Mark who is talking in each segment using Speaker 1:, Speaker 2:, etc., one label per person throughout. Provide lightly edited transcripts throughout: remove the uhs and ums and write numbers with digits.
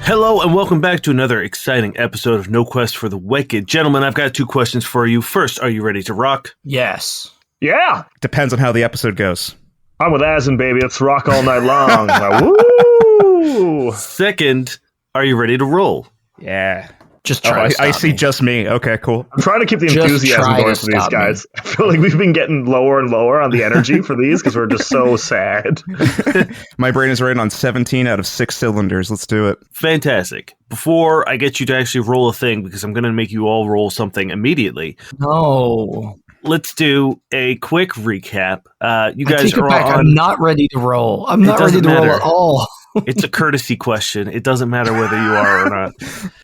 Speaker 1: Hello and welcome back to another exciting episode of No Quest for the Wicked. Gentlemen, I've got 2 questions for you. First, are you ready to rock?
Speaker 2: Yes.
Speaker 3: Yeah.
Speaker 4: Depends on how the episode goes.
Speaker 3: I'm with Asin, baby. Let's rock all night long. Woo!
Speaker 1: Second, are you ready to roll?
Speaker 4: Yeah.
Speaker 2: Just try to stop
Speaker 4: I see
Speaker 2: me.
Speaker 4: just me. Okay, cool.
Speaker 3: I'm trying to keep the
Speaker 2: Just
Speaker 3: enthusiasm
Speaker 2: try
Speaker 3: going
Speaker 2: to
Speaker 3: for these
Speaker 2: stop
Speaker 3: guys. I feel like we've been getting lower and lower on the energy for these because we're just so sad.
Speaker 4: My brain is running on 17 out of 6 cylinders. Let's do it.
Speaker 1: Fantastic. Before I get you to actually roll a thing, because I'm going to make you all roll something immediately,
Speaker 2: No.
Speaker 1: let's do a quick recap. You
Speaker 2: I
Speaker 1: guys
Speaker 2: take it
Speaker 1: are
Speaker 2: back.
Speaker 1: on...
Speaker 2: I'm not ready to roll. I'm not ready
Speaker 1: doesn't
Speaker 2: to roll
Speaker 1: matter.
Speaker 2: at all.
Speaker 1: It's a courtesy question. It doesn't matter whether you are or not.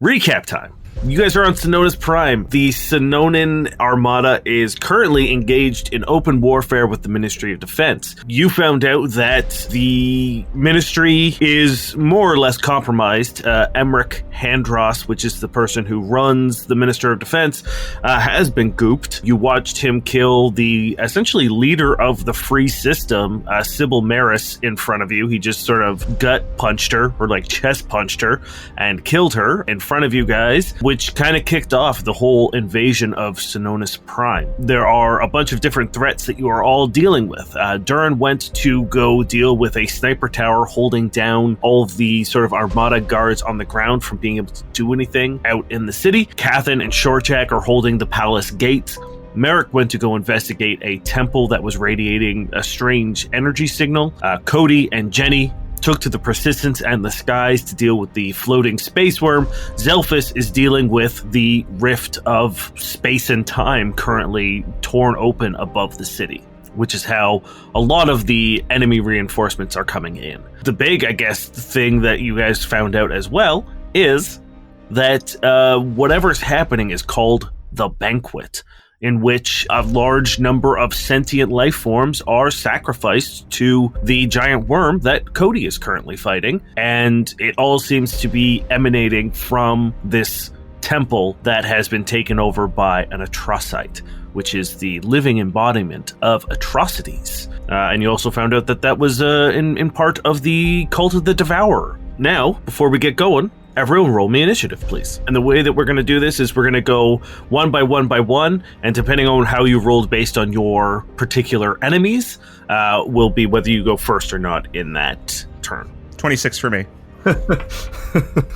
Speaker 1: Recap time. You guys are on Synonus Prime. The Synonan Armada is currently engaged in open warfare with the Ministry of Defense. You found out that the Ministry is more or less compromised. Merrick, which is the person who runs the Minister of Defense, has been gooped. You watched him kill the essentially leader of the free system, Sybil Maris, in front of you. He just sort of gut punched her, or like chest punched her, and killed her in front of you guys, which kind of kicked off the whole invasion of Synonus Prime. There are a bunch of different threats that you are all dealing with. Durrin went to go deal with a sniper tower holding down all of the sort of Armada guards on the ground from being able to do anything out in the city. Cathan and Shortjack are holding the palace gates. Merrick went to go investigate a temple that was radiating a strange energy signal. Cody and Jenny took to the persistence and the skies to deal with the floating space worm. Zelphus is dealing with the rift of space and time currently torn open above the city, which is how a lot of the enemy reinforcements are coming in. The big, I guess, thing that you guys found out as well is that whatever's happening is called the Banquet, in which a large number of sentient life forms are sacrificed to the giant worm that Cody is currently fighting. And it all seems to be emanating from this temple that has been taken over by an atrocite, which is the living embodiment of atrocities. And you also found out that that was in part of the cult of the Devourer. Now, before we get going, everyone roll me initiative, please. And the way that we're going to do this is we're going to go one by one, and depending on how you rolled based on your particular enemies, will be whether you go first or not in that turn.
Speaker 4: 26 for me.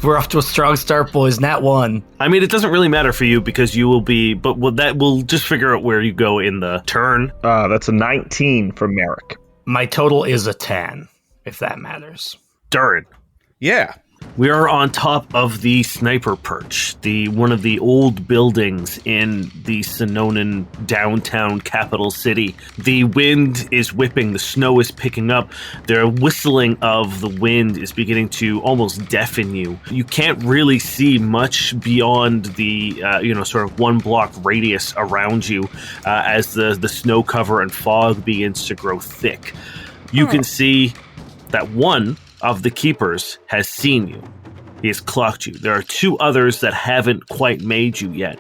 Speaker 2: We're off to a strong start, boys. Nat 1.
Speaker 1: I mean, it doesn't really matter for you because you will be, but we'll just figure out where you go in the turn.
Speaker 3: That's a 19 for Merrick.
Speaker 2: My total is a 10, if that matters.
Speaker 1: Durrin.
Speaker 4: Yeah.
Speaker 1: We are on top of the sniper perch, one of the old buildings in the Synonan downtown capital city. The wind is whipping, the snow is picking up, the whistling of the wind is beginning to almost deafen you. You can't really see much beyond the sort of 1 block radius around you as the snow cover and fog begins to grow thick. You can see that one of the keepers has seen you. He has clocked you. There are 2 others that haven't quite made you yet.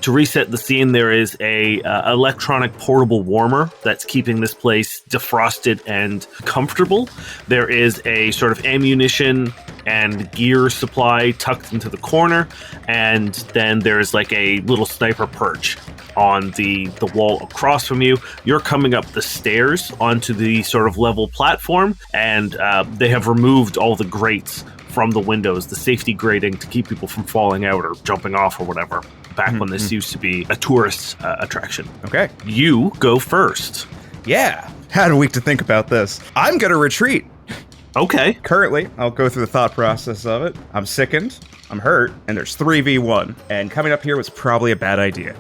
Speaker 1: To reset the scene, there is a electronic portable warmer that's keeping this place defrosted and comfortable. There is a sort of ammunition and gear supply tucked into the corner, and then there's like a little sniper perch on the wall across from you. You're coming up the stairs onto the sort of level platform, and they have removed all the grates from the windows, the safety grating to keep people from falling out or jumping off or whatever, back when this used to be a tourist attraction.
Speaker 4: Okay.
Speaker 1: You go first.
Speaker 4: Yeah. Had a week to think about this. I'm going to retreat.
Speaker 1: Okay.
Speaker 4: Currently, I'll go through the thought process of it. I'm sickened, I'm hurt, and there's 3v1. And coming up here was probably a bad idea.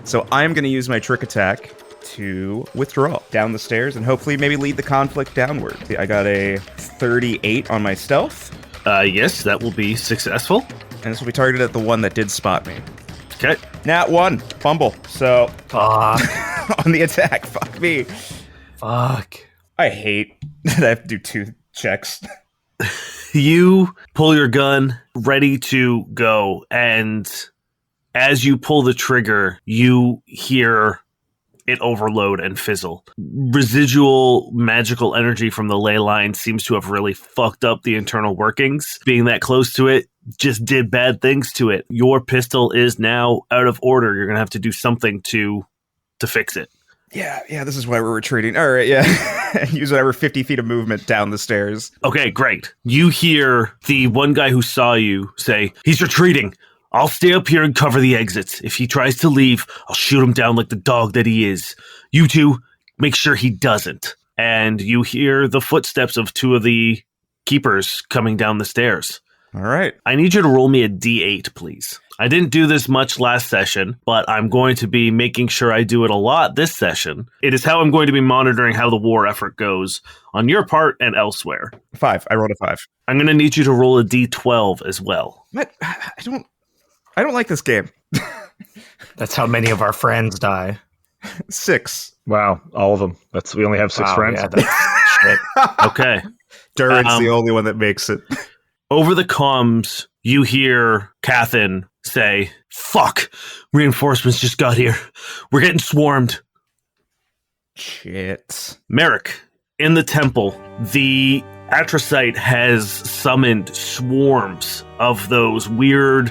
Speaker 4: So I'm going to use my trick attack to withdraw down the stairs and hopefully maybe lead the conflict downward. I got a 38 on my stealth.
Speaker 1: Yes, that will be successful.
Speaker 4: And this will be targeted at the one that did spot me.
Speaker 1: Okay.
Speaker 4: Nat 1, fumble. So,
Speaker 2: Fuck.
Speaker 4: on the attack, fuck me.
Speaker 2: Fuck.
Speaker 4: I hate that I have to do 2 checks.
Speaker 1: You pull your gun, ready to go, and as you pull the trigger, you hear it overload and fizzle. Residual magical energy from the ley line seems to have really fucked up the internal workings. Being that close to it just did bad things to it. Your pistol is now out of order. You're going to have to do something to fix it.
Speaker 4: Yeah, this is why we're retreating. All right, yeah. Use whatever 50 feet of movement down the stairs.
Speaker 1: Okay, great. You hear the one guy who saw you say, he's retreating. I'll stay up here and cover the exits. If he tries to leave, I'll shoot him down like the dog that he is. You two, make sure he doesn't. And you hear the footsteps of two of the keepers coming down the stairs.
Speaker 4: All right.
Speaker 1: I need you to roll me a D8, please. I didn't do this much last session, but I'm going to be making sure I do it a lot this session. It is how I'm going to be monitoring how the war effort goes on your part and elsewhere.
Speaker 4: 5. I rolled a 5.
Speaker 1: I'm going to need you to roll a D12 as well.
Speaker 4: Matt, I don't like this game.
Speaker 2: That's how many of our friends die.
Speaker 4: 6.
Speaker 3: Wow, all of them. We only have 6 friends.
Speaker 2: Yeah, that's shit.
Speaker 1: Okay.
Speaker 4: Durrin's the only one that makes it.
Speaker 1: Over the comms, you hear Cathin say, fuck, reinforcements just got here. We're getting swarmed.
Speaker 4: Shit.
Speaker 1: Merrick, in the temple, the Atrocyte has summoned swarms of those weird,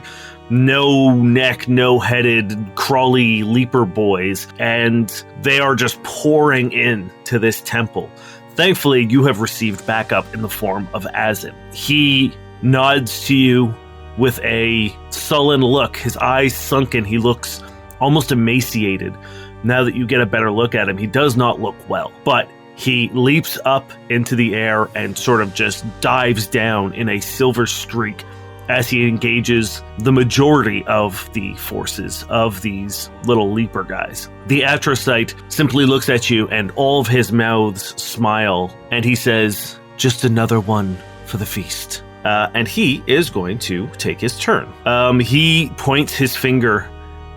Speaker 1: no neck, no headed, crawly leaper boys, and they are just pouring in to this temple. Thankfully, you have received backup in the form of Azin. He nods to you with a sullen look, his eyes sunken. He looks almost emaciated. Now that you get a better look at him, he does not look well, but he leaps up into the air and sort of just dives down in a silver streak as he engages the majority of the forces of these little leaper guys. The Atrocyte simply looks at you and all of his mouths smile, and he says, just another one for the feast. And he is going to take his turn. He points his finger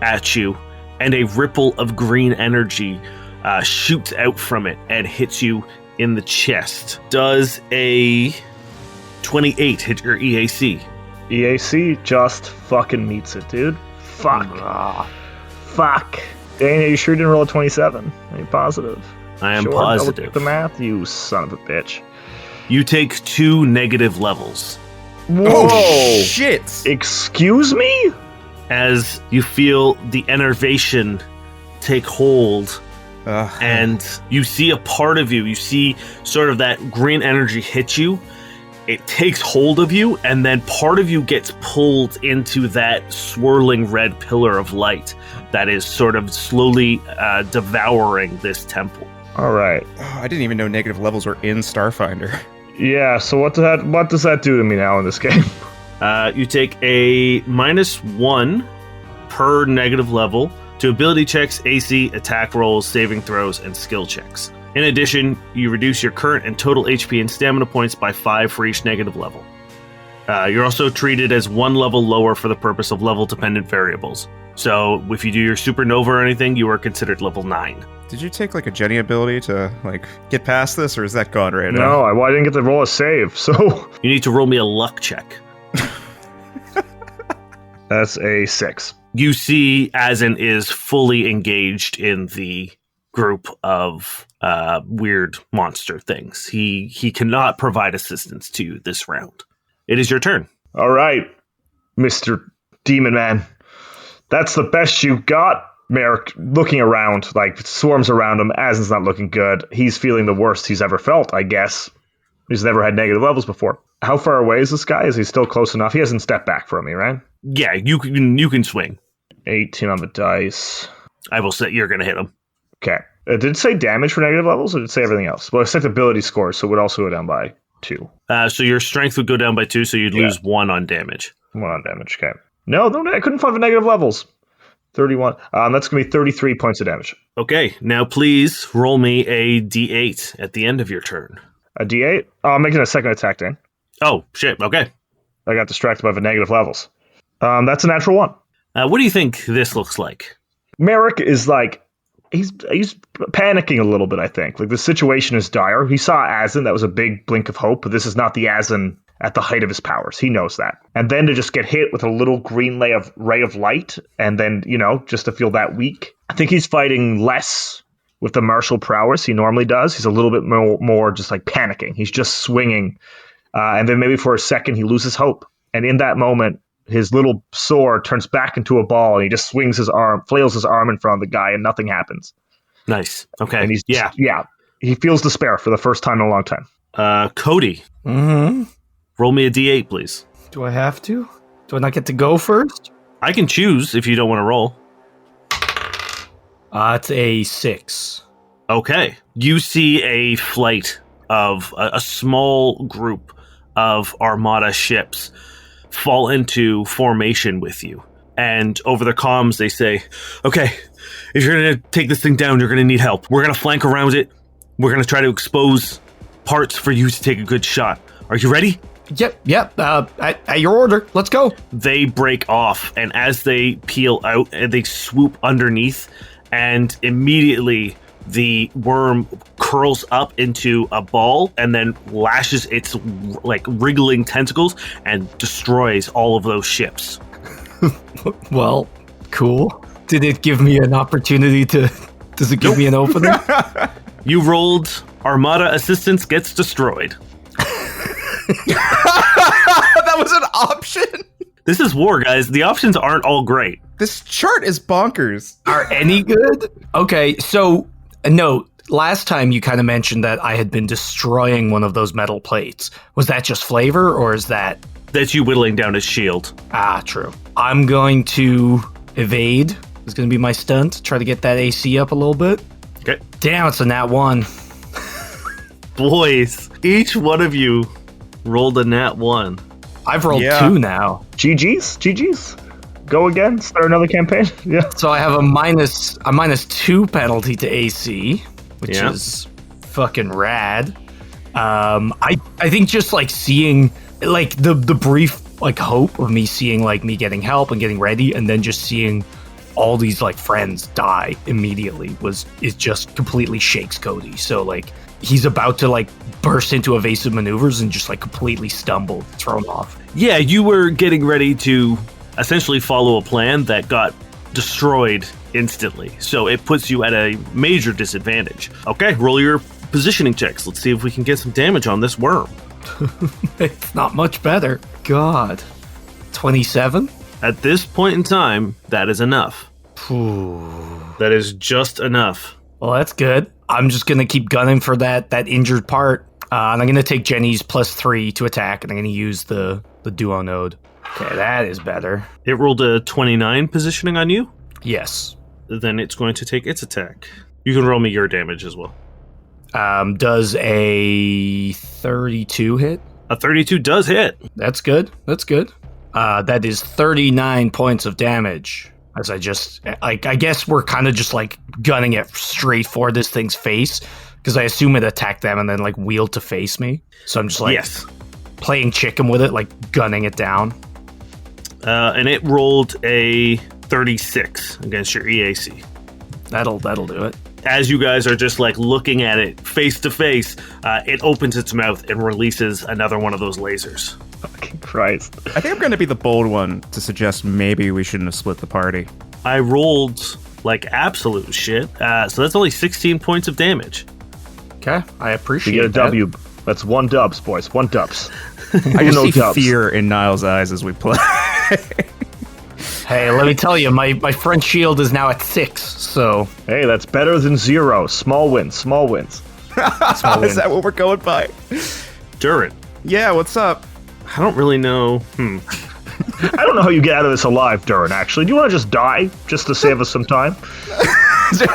Speaker 1: at you, and a ripple of green energy shoots out from it and hits you in the chest. Does a 28 hit your EAC?
Speaker 3: EAC just fucking meets it, dude. Fuck. Fuck. Dana, you sure didn't roll a 27? Are you positive?
Speaker 1: I am
Speaker 3: Sure,
Speaker 1: positive.
Speaker 3: The math, you son of a bitch.
Speaker 1: You take 2 negative levels
Speaker 3: Whoa!
Speaker 4: Oh, shit!
Speaker 3: Excuse me?
Speaker 1: as you feel the enervation take hold. And you see a part of you, you see sort of that green energy hit you. It takes hold of you, and then part of you gets pulled into that swirling red pillar of light that is sort of slowly devouring this temple.
Speaker 3: All right.
Speaker 4: Oh, I didn't even know negative levels were in Starfinder.
Speaker 3: Yeah, so what does that do to me now in this game?
Speaker 1: You take a -1 per negative level to ability checks, AC, attack rolls, saving throws, and skill checks. In addition, you reduce your current and total HP and stamina points by 5 for each negative level. You're also treated as 1 level lower for the purpose of level-dependent variables. So if you do your supernova or anything, you are considered level 9.
Speaker 4: Did you take like a Jenny ability to like get past this, or is that gone right now?
Speaker 3: No, I didn't get to roll a save, so...
Speaker 1: You need to roll me a luck check.
Speaker 3: That's a 6.
Speaker 1: You see Azin is fully engaged in the group of weird monster things. He cannot provide assistance to you this round. It is your turn.
Speaker 3: All right, Mr. Demon Man. That's the best you got? Merrick, looking around, like, swarms around him. Azin's not looking good. He's feeling the worst he's ever felt, I guess. He's never had negative levels before. How far away is this guy? Is he still close enough? He hasn't stepped back from me, right?
Speaker 1: Yeah, you can swing.
Speaker 3: 18 on the dice.
Speaker 1: I will say you're going to hit him.
Speaker 3: Okay. Did it say damage for negative levels, or did it say everything else? Well, it said ability score, so it would also go down by 2.
Speaker 1: So your strength would go down by 2, so you'd lose 1 on damage.
Speaker 3: 1 on damage, okay. No, I couldn't find the negative levels. 31. That's going to be 33 points of damage.
Speaker 1: Okay, now please roll me a d8 at the end of your turn.
Speaker 3: A d8? Oh, I'm making a second attack, Dan.
Speaker 1: Oh, shit, okay.
Speaker 3: I got distracted by the negative levels. That's a natural 1.
Speaker 1: What do you think this looks like?
Speaker 3: Merrick is like, he's panicking a little bit, I think. Like, the situation is dire. He saw Azin. That was a big blink of hope, but this is not the Azin at the height of his powers. He knows that. And then to just get hit with a little green ray of light, and then, just to feel that weak. I think he's fighting less with the martial prowess he normally does. He's a little bit more just like panicking. He's just swinging. And then maybe for a second he loses hope. And in that moment, his little sword turns back into a ball and he just swings his arm, flails his arm in front of the guy, and nothing happens.
Speaker 1: Nice. Okay.
Speaker 3: And he feels despair for the first time in a long time.
Speaker 1: Cody.
Speaker 2: Mm-hmm.
Speaker 1: Roll me a D8, please.
Speaker 2: Do I have to? Do I not get to go first?
Speaker 1: I can choose if you don't want to roll.
Speaker 2: It's a 6.
Speaker 1: Okay. You see a flight of a small group of Armada ships fall into formation with you. And over the comms, they say, okay, if you're going to take this thing down, you're going to need help. We're going to flank around it. We're going to try to expose parts for you to take a good shot. Are you ready?
Speaker 2: Yep. At your order. Let's go.
Speaker 1: They break off, and as they peel out, and they swoop underneath, and immediately the worm curls up into a ball and then lashes its like wriggling tentacles and destroys all of those ships.
Speaker 2: Well, cool. Did it give me an opportunity to... Does it give me an opening?
Speaker 1: You rolled Armada Assistance gets destroyed.
Speaker 4: That was an option.
Speaker 1: This is war, guys. The options aren't all great.
Speaker 4: This chart is bonkers.
Speaker 2: Are any good? Okay, so no. Last time you kind of mentioned that I had been destroying one of those metal plates. Was that just flavor, or is that...
Speaker 1: That's you whittling down his shield.
Speaker 2: Ah, true. I'm going to evade. It's going to be my stunt. Try to get that AC up a little bit.
Speaker 1: Okay.
Speaker 2: Damn, it's a nat 1.
Speaker 1: Boys, each one of you rolled a nat 1.
Speaker 2: I've rolled 2 now.
Speaker 3: GG's. Go again. Start another campaign. Yeah.
Speaker 2: So I have a minus 2 penalty to AC, which is fucking rad. I think just like seeing like the brief like hope of me seeing like me getting help and getting ready, and then just seeing all these like friends die immediately is just completely shakes Cody. So like he's about to like burst into evasive maneuvers and just like completely stumble, thrown off.
Speaker 1: Yeah, you were getting ready to essentially follow a plan that got destroyed instantly. So it puts you at a major disadvantage. Okay, roll your positioning checks. Let's see if we can get some damage on this worm.
Speaker 2: It's not much better. God. 27?
Speaker 1: At this point in time, that is enough. That is just enough.
Speaker 2: Well, that's good. I'm just going to keep gunning for that injured part. And I'm going to take Jenny's +3 to attack, and I'm going to use the duo node. Okay, that is better.
Speaker 1: It rolled a 29 positioning on you?
Speaker 2: Yes.
Speaker 1: Then it's going to take its attack. You can roll me your damage as well.
Speaker 2: Does a 32 hit?
Speaker 1: A 32 does hit.
Speaker 2: That's good. That is 39 points of damage. As I just, I guess we're kind of just like gunning it straight for this thing's face, because I assume it attacked them and then like wheeled to face me. So I'm just like playing chicken with it, like gunning it down.
Speaker 1: And it rolled a 36 against your EAC.
Speaker 2: That'll do it.
Speaker 1: As you guys are just like looking at it face to face, it opens its mouth and releases another one of those lasers.
Speaker 3: Fucking Christ.
Speaker 4: I think I'm going to be the bold one to suggest maybe we shouldn't have split the party.
Speaker 1: I rolled like absolute shit, so that's only 16 points of damage.
Speaker 2: Okay, I appreciate
Speaker 3: You get a
Speaker 2: that.
Speaker 3: W. That's 1 dubs, boys. 1 dubs.
Speaker 4: I just see
Speaker 3: dubs.
Speaker 4: fear in Niall's eyes as we play.
Speaker 2: Hey, let me tell you, my front shield is now at 6, so...
Speaker 3: Hey, that's better than 0. Small wins.
Speaker 4: Is that what we're going by?
Speaker 1: Durrin.
Speaker 4: Yeah, what's up?
Speaker 1: I don't really know.
Speaker 3: I don't know how you get out of this alive, Durrin, actually. Do you want to just die, just to save us some time?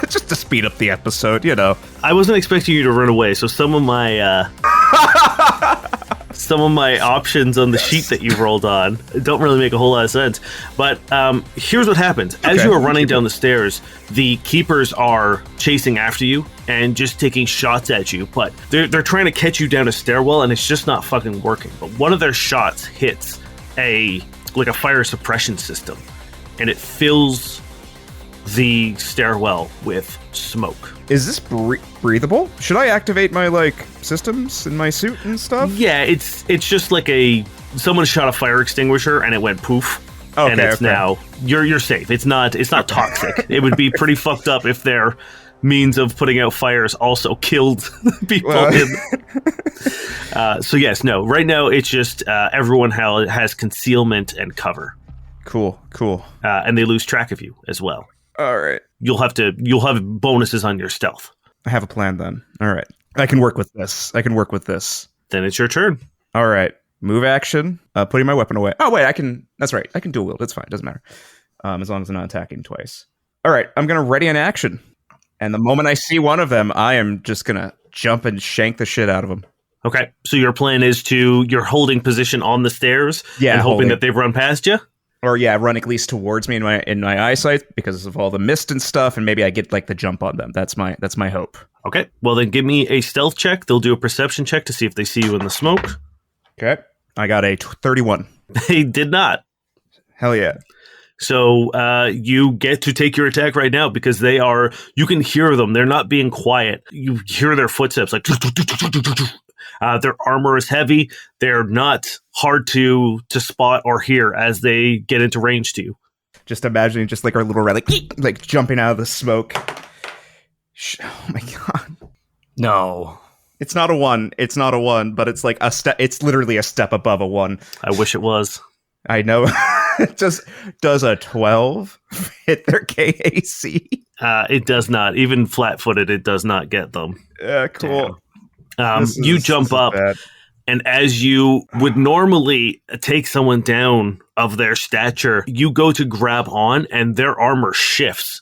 Speaker 4: Just to speed up the episode, you know.
Speaker 1: I wasn't expecting you to run away, so some of my options on the sheet that you rolled on don't really make a whole lot of sense. But here's what happens. As you are running down the stairs, the keepers are chasing after you and just taking shots at you, but they're trying to catch you down a stairwell, and it's just not fucking working. But one of their shots hits a fire suppression system, and it fills the stairwell with smoke.
Speaker 4: Is this breathable? Should I activate my systems in my suit and stuff?
Speaker 1: Yeah, it's just like someone shot a fire extinguisher and it went poof.
Speaker 4: Okay,
Speaker 1: and it's now you're safe. It's not toxic. It would be pretty fucked up if they're means of putting out fires also killed people. So yes, no. Right now, it's just everyone has concealment and cover.
Speaker 4: Cool.
Speaker 1: And they lose track of you as well.
Speaker 4: All right.
Speaker 1: You'll have bonuses on your stealth.
Speaker 4: I have a plan then. All right. I can work with this.
Speaker 1: Then it's your turn.
Speaker 4: All right. Move action. Putting my weapon away. Oh, wait. That's right. I can dual wield. It's fine. Doesn't matter. As long as I'm not attacking twice. All right. I'm going to ready an action. And the moment I see one of them, I am just going to jump and shank the shit out of them.
Speaker 1: Okay. So your plan is you're holding position on the stairs and hoping that they've run past you?
Speaker 4: Or run at least towards me in my eyesight because of all the mist and stuff, and maybe I get like the jump on them. That's my hope.
Speaker 1: Okay. Well, then give me a stealth check. They'll do a perception check to see if they see you in the smoke.
Speaker 4: Okay. I got a 31.
Speaker 1: They did not.
Speaker 4: Hell yeah.
Speaker 1: So you get to take your attack right now because you can hear them. They're not being quiet. You hear their footsteps like... their armor is heavy. They're not hard to spot or hear as they get into range to you.
Speaker 4: Just imagining just like our little red, like jumping out of the smoke. Oh my god.
Speaker 2: No.
Speaker 4: It's not a 1. But it's like a step. It's literally a step above a 1.
Speaker 1: I wish it was.
Speaker 4: I know. Just does a 12 hit their KAC?
Speaker 1: It does not. Even flat-footed, it does not get them.
Speaker 4: Cool.
Speaker 1: You jump up, and as you would normally take someone down of their stature, you go to grab on, and their armor shifts.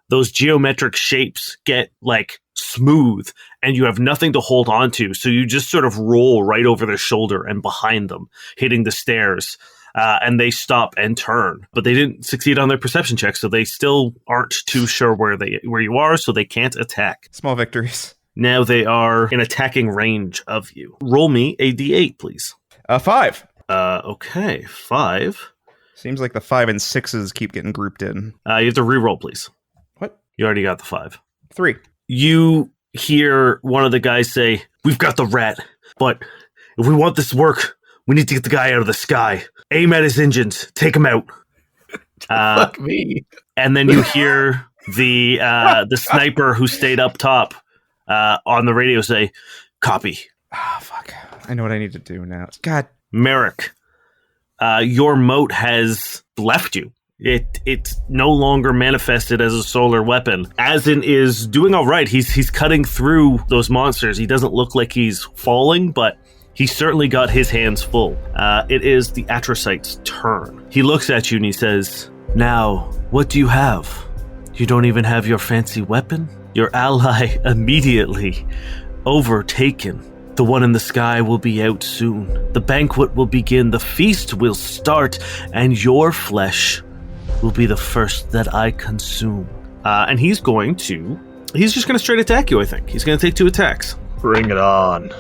Speaker 1: Those geometric shapes get like smooth, and you have nothing to hold on to, so you just sort of roll right over their shoulder and behind them, hitting the stairs. And they stop and turn, but they didn't succeed on their perception check, so they still aren't too sure where you are, so they can't attack.
Speaker 4: Small victories.
Speaker 1: Now they are in attacking range of you. Roll me a d8, please.
Speaker 4: 5.
Speaker 1: Okay, 5.
Speaker 4: Seems like the 5 and 6s keep getting grouped in.
Speaker 1: You have to reroll, please.
Speaker 4: What?
Speaker 1: You already got the 5.
Speaker 4: 3.
Speaker 1: You hear one of the guys say, "We've got the rat, but if we want this to work, we need to get the guy out of the sky. Aim at his engines. Take him out."
Speaker 2: Fuck me.
Speaker 1: And then you hear the sniper who stayed up top on the radio say, "Copy."
Speaker 4: Fuck. I know what I need to do now. God.
Speaker 1: Merrick, your moat has left you. It's no longer manifested as a solar weapon. Asin is doing all right. He's cutting through those monsters. He doesn't look like he's falling, but he's certainly got his hands full. It is the Atrocyte's turn. He looks at you and he says, "Now, what do you have? You don't even have your fancy weapon? Your ally immediately overtaken. The one in the sky will be out soon. The banquet will begin. The feast will start. And your flesh will be the first that I consume." And he's just going to straight attack you, I think. He's going to take 2 attacks.
Speaker 3: Bring it on.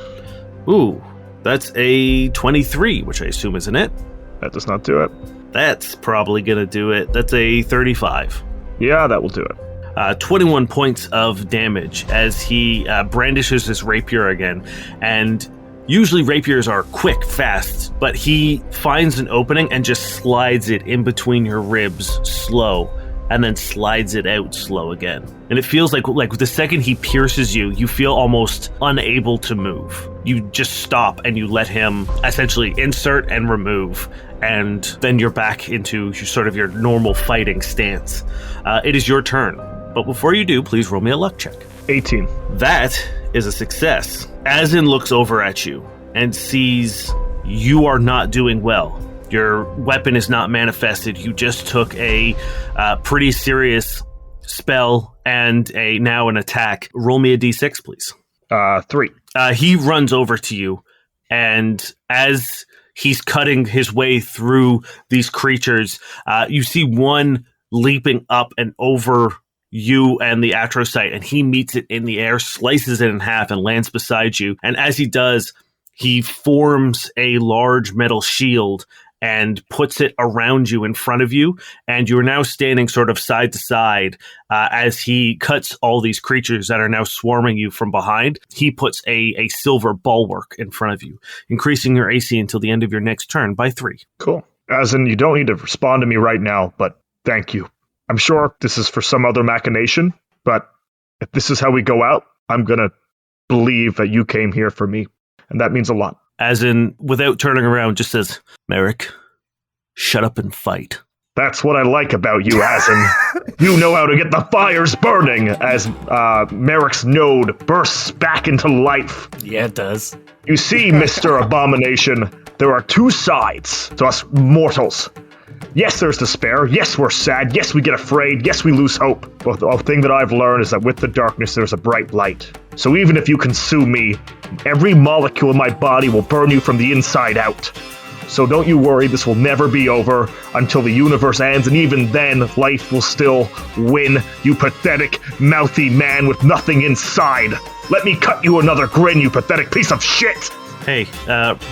Speaker 1: Ooh, that's a 23, which I assume isn't it.
Speaker 3: That does not do it.
Speaker 1: That's probably going to do it. That's a 35.
Speaker 3: Yeah, that will do it.
Speaker 1: 21 points of damage as he brandishes his rapier again. And usually rapiers are quick, fast, but he finds an opening and just slides it in between your ribs slow, and then slides it out slow again. And it feels like the second he pierces you, you feel almost unable to move. You just stop and you let him essentially insert and remove, and then you're back into your normal fighting stance. It is your turn. But before you do, please roll me a luck check.
Speaker 3: 18.
Speaker 1: That is a success. Asin looks over at you and sees you are not doing well. Your weapon is not manifested. You just took a pretty serious spell and now an attack. Roll me a d6, please.
Speaker 3: 3.
Speaker 1: He runs over to you, and as he's cutting his way through these creatures, you see one leaping up and over you and the Atrocyte, and he meets it in the air, slices it in half, and lands beside you. And as he does, he forms a large metal shield and puts it around you in front of you, and you're now standing sort of side to side as he cuts all these creatures that are now swarming you from behind. He puts a silver bulwark in front of you, increasing your AC until the end of your next turn by 3.
Speaker 3: Cool. As in, you don't need to respond to me right now, but thank you. I'm sure this is for some other machination, but If this is how we go out, I'm going to believe that you came here for me. And that means a lot.
Speaker 1: As in, without turning around, just says, Merrick, shut up and fight.
Speaker 3: That's what I like about you, Asin. You know how to get the fires burning as Merrick's node bursts back into life.
Speaker 2: Yeah, it does.
Speaker 3: You see, Mr. Abomination, there are two sides to us mortals. Yes, there's despair. Yes, we're sad. Yes, we get afraid. Yes, we lose hope. But the thing that I've learned is that with the darkness, there's a bright light. So even if you consume me, every molecule in my body will burn you from the inside out. So don't you worry, this will never be over until the universe ends, and even then, life will still win, you pathetic, mouthy man with nothing inside. Let me cut you another grin, you pathetic piece of shit!
Speaker 1: Hey,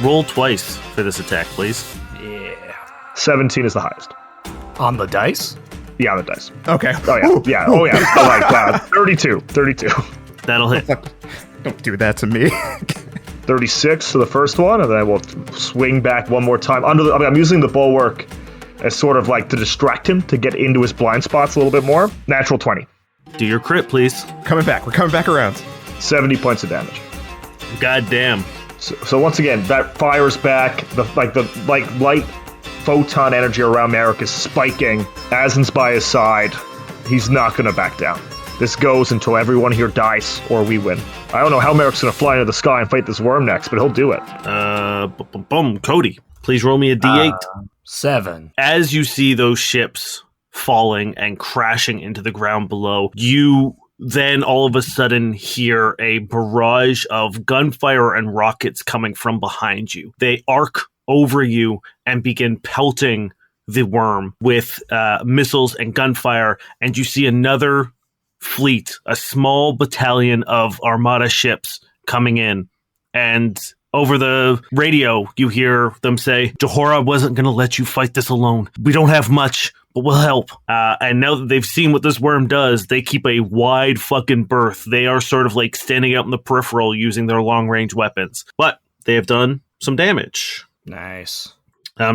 Speaker 1: roll twice for this attack, please.
Speaker 2: Yeah.
Speaker 3: 17 is the highest.
Speaker 2: On the dice?
Speaker 3: Yeah, on the dice.
Speaker 4: Okay.
Speaker 3: Oh, yeah. Yeah. Oh, yeah. Oh, my 32.
Speaker 1: That'll hit.
Speaker 4: Don't do that to me.
Speaker 3: 36 to the first one, and then I will swing back one more time. I'm using the bulwark as sort of like to distract him, to get into his blind spots a little bit more. Natural 20.
Speaker 1: Do your crit, please.
Speaker 4: We're coming back around.
Speaker 3: 70 points of damage.
Speaker 1: God damn.
Speaker 3: So once again, that fires back. The light photon energy around Merrick is spiking. Asin's by his side. He's not going to back down. This goes until everyone here dies, or we win. I don't know how Merrick's going to fly into the sky and fight this worm next, but he'll do it.
Speaker 1: Cody, please roll me a d8.
Speaker 2: 7.
Speaker 1: As you see those ships falling and crashing into the ground below, you then all of a sudden hear a barrage of gunfire and rockets coming from behind you. They arc over you and begin pelting the worm with missiles and gunfire, and you see another fleet, a small battalion of armada ships coming in, and over the radio you hear them say, Johora wasn't going to let you fight this alone. We don't have much, but we'll help. And now that they've seen what this worm does, they keep a wide fucking berth. They are sort of like standing out in the peripheral using their long-range weapons, but they have done some damage.
Speaker 2: Nice.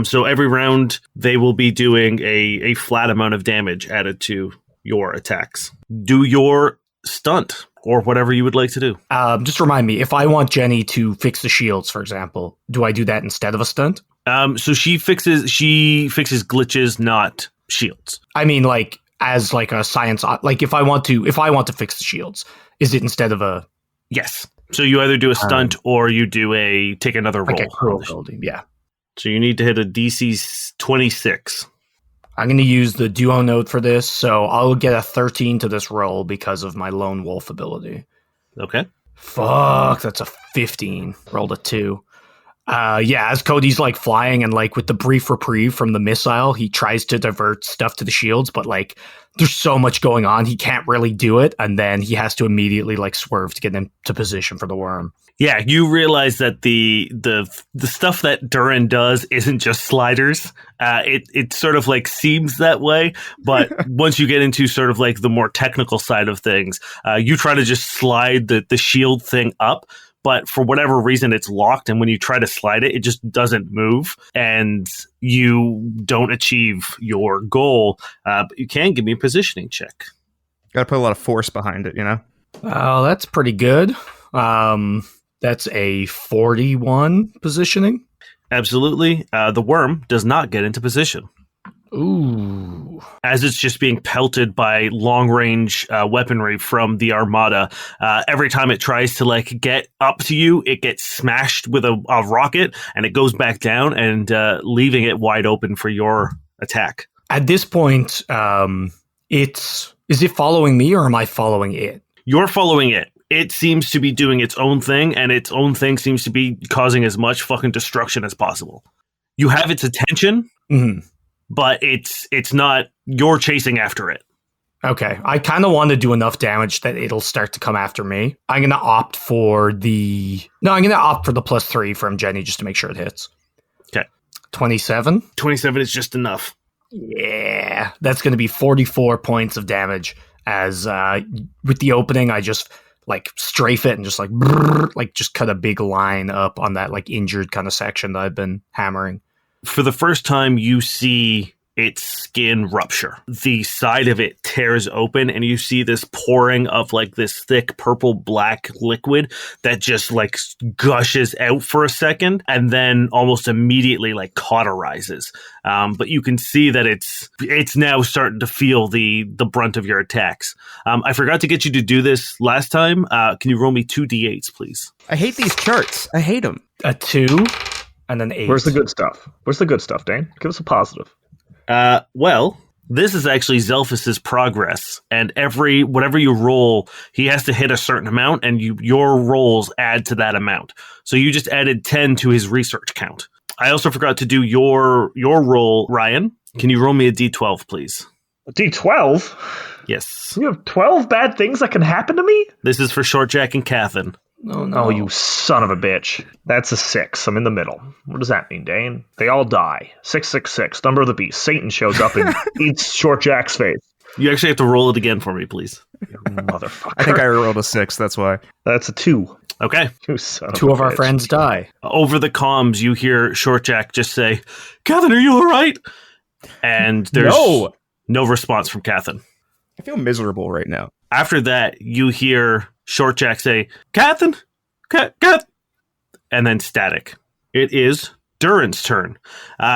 Speaker 1: So every round they will be doing a flat amount of damage added to your attacks. Do your stunt or whatever you would like to do.
Speaker 2: Just remind me, if I want Jenny to fix the shields, for example, do I do that instead of a stunt?
Speaker 1: So she fixes glitches, not shields.
Speaker 2: I mean, like as like a science, like if I want to fix the shields, is it instead of a?
Speaker 1: Yes. So you either do a stunt or you do take another roll.
Speaker 2: Okay, cool. Yeah.
Speaker 1: So you need to hit a DC 26.
Speaker 2: I'm going to use the duo note for this, so I'll get a 13 to this roll because of my lone wolf ability.
Speaker 1: Okay.
Speaker 2: Fuck, that's a 15. Rolled a 2. As Cody's like flying and like with the brief reprieve from the missile, he tries to divert stuff to the shields, but like there's so much going on, he can't really do it, and then he has to immediately like swerve to get into position for the worm.
Speaker 1: Yeah, you realize that the stuff that Durrin does isn't just sliders. It sort of like seems that way, but once you get into sort of like the more technical side of things, you try to just slide the shield thing up, but for whatever reason it's locked, and when you try to slide it, it just doesn't move, and you don't achieve your goal. But you can give me a positioning check.
Speaker 4: Got to put a lot of force behind it, you know?
Speaker 2: Oh, that's pretty good. That's a 41 positioning.
Speaker 1: Absolutely. The worm does not get into position.
Speaker 2: Ooh.
Speaker 1: As it's just being pelted by long-range weaponry from the armada. Every time it tries to like get up to you, it gets smashed with a rocket, and it goes back down, and leaving it wide open for your attack.
Speaker 2: At this point, is it following me or am I following it?
Speaker 1: You're following it. It seems to be doing its own thing, and its own thing seems to be causing as much fucking destruction as possible. You have its attention, but it's not. You're chasing after it.
Speaker 2: Okay, I kind of want to do enough damage that it'll start to come after me. I'm gonna opt for the +3 from Jenny just to make sure it hits.
Speaker 1: Okay,
Speaker 2: 27.
Speaker 1: 27 is just enough.
Speaker 2: Yeah, that's gonna be 44 points of damage. As with the opening, I just like strafe it and just like just cut a big line up on that like injured kind of section that I've been hammering.
Speaker 1: For the first time, you see its skin rupture. The side of it tears open, and you see this pouring of like this thick purple black liquid that just like gushes out for a second and then almost immediately like cauterizes. But you can see that it's now starting to feel the brunt of your attacks. I forgot to get you to do this last time. Can you roll me 2 d8s, please?
Speaker 4: I hate these charts. I hate them.
Speaker 2: A 2 and an 8.
Speaker 3: Where's the good stuff? Where's the good stuff, Dane? Give us a positive.
Speaker 1: Well, this is actually Zelphus's progress, and whatever you roll, he has to hit a certain amount, and your rolls add to that amount. So you just added 10 to his research count. I also forgot to do your roll, Ryan. Can you roll me a d12, please?
Speaker 3: A D12?
Speaker 1: Yes.
Speaker 3: You have 12 bad things that can happen to me?
Speaker 1: This is for Short Jack and Cathin.
Speaker 3: Oh, you son of a bitch. That's a 6. I'm in the middle. What does that mean, Dane? They all die. 666, number of the beast. Satan shows up and eats Short Jack's face.
Speaker 1: You actually have to roll it again for me, please.
Speaker 3: You motherfucker.
Speaker 4: I think I rolled a 6, that's why.
Speaker 3: That's a 2.
Speaker 1: Okay.
Speaker 3: You son of
Speaker 2: Two
Speaker 3: a
Speaker 2: of our
Speaker 3: bitch.
Speaker 2: friends die.
Speaker 1: Over the comms, you hear Short Jack just say, Cathin, are you all right? And there's no response from Cathin.
Speaker 4: I feel miserable right now.
Speaker 1: After that, you hear Short Jack say, Cathin? Cath? And then static. It is Durrin's turn.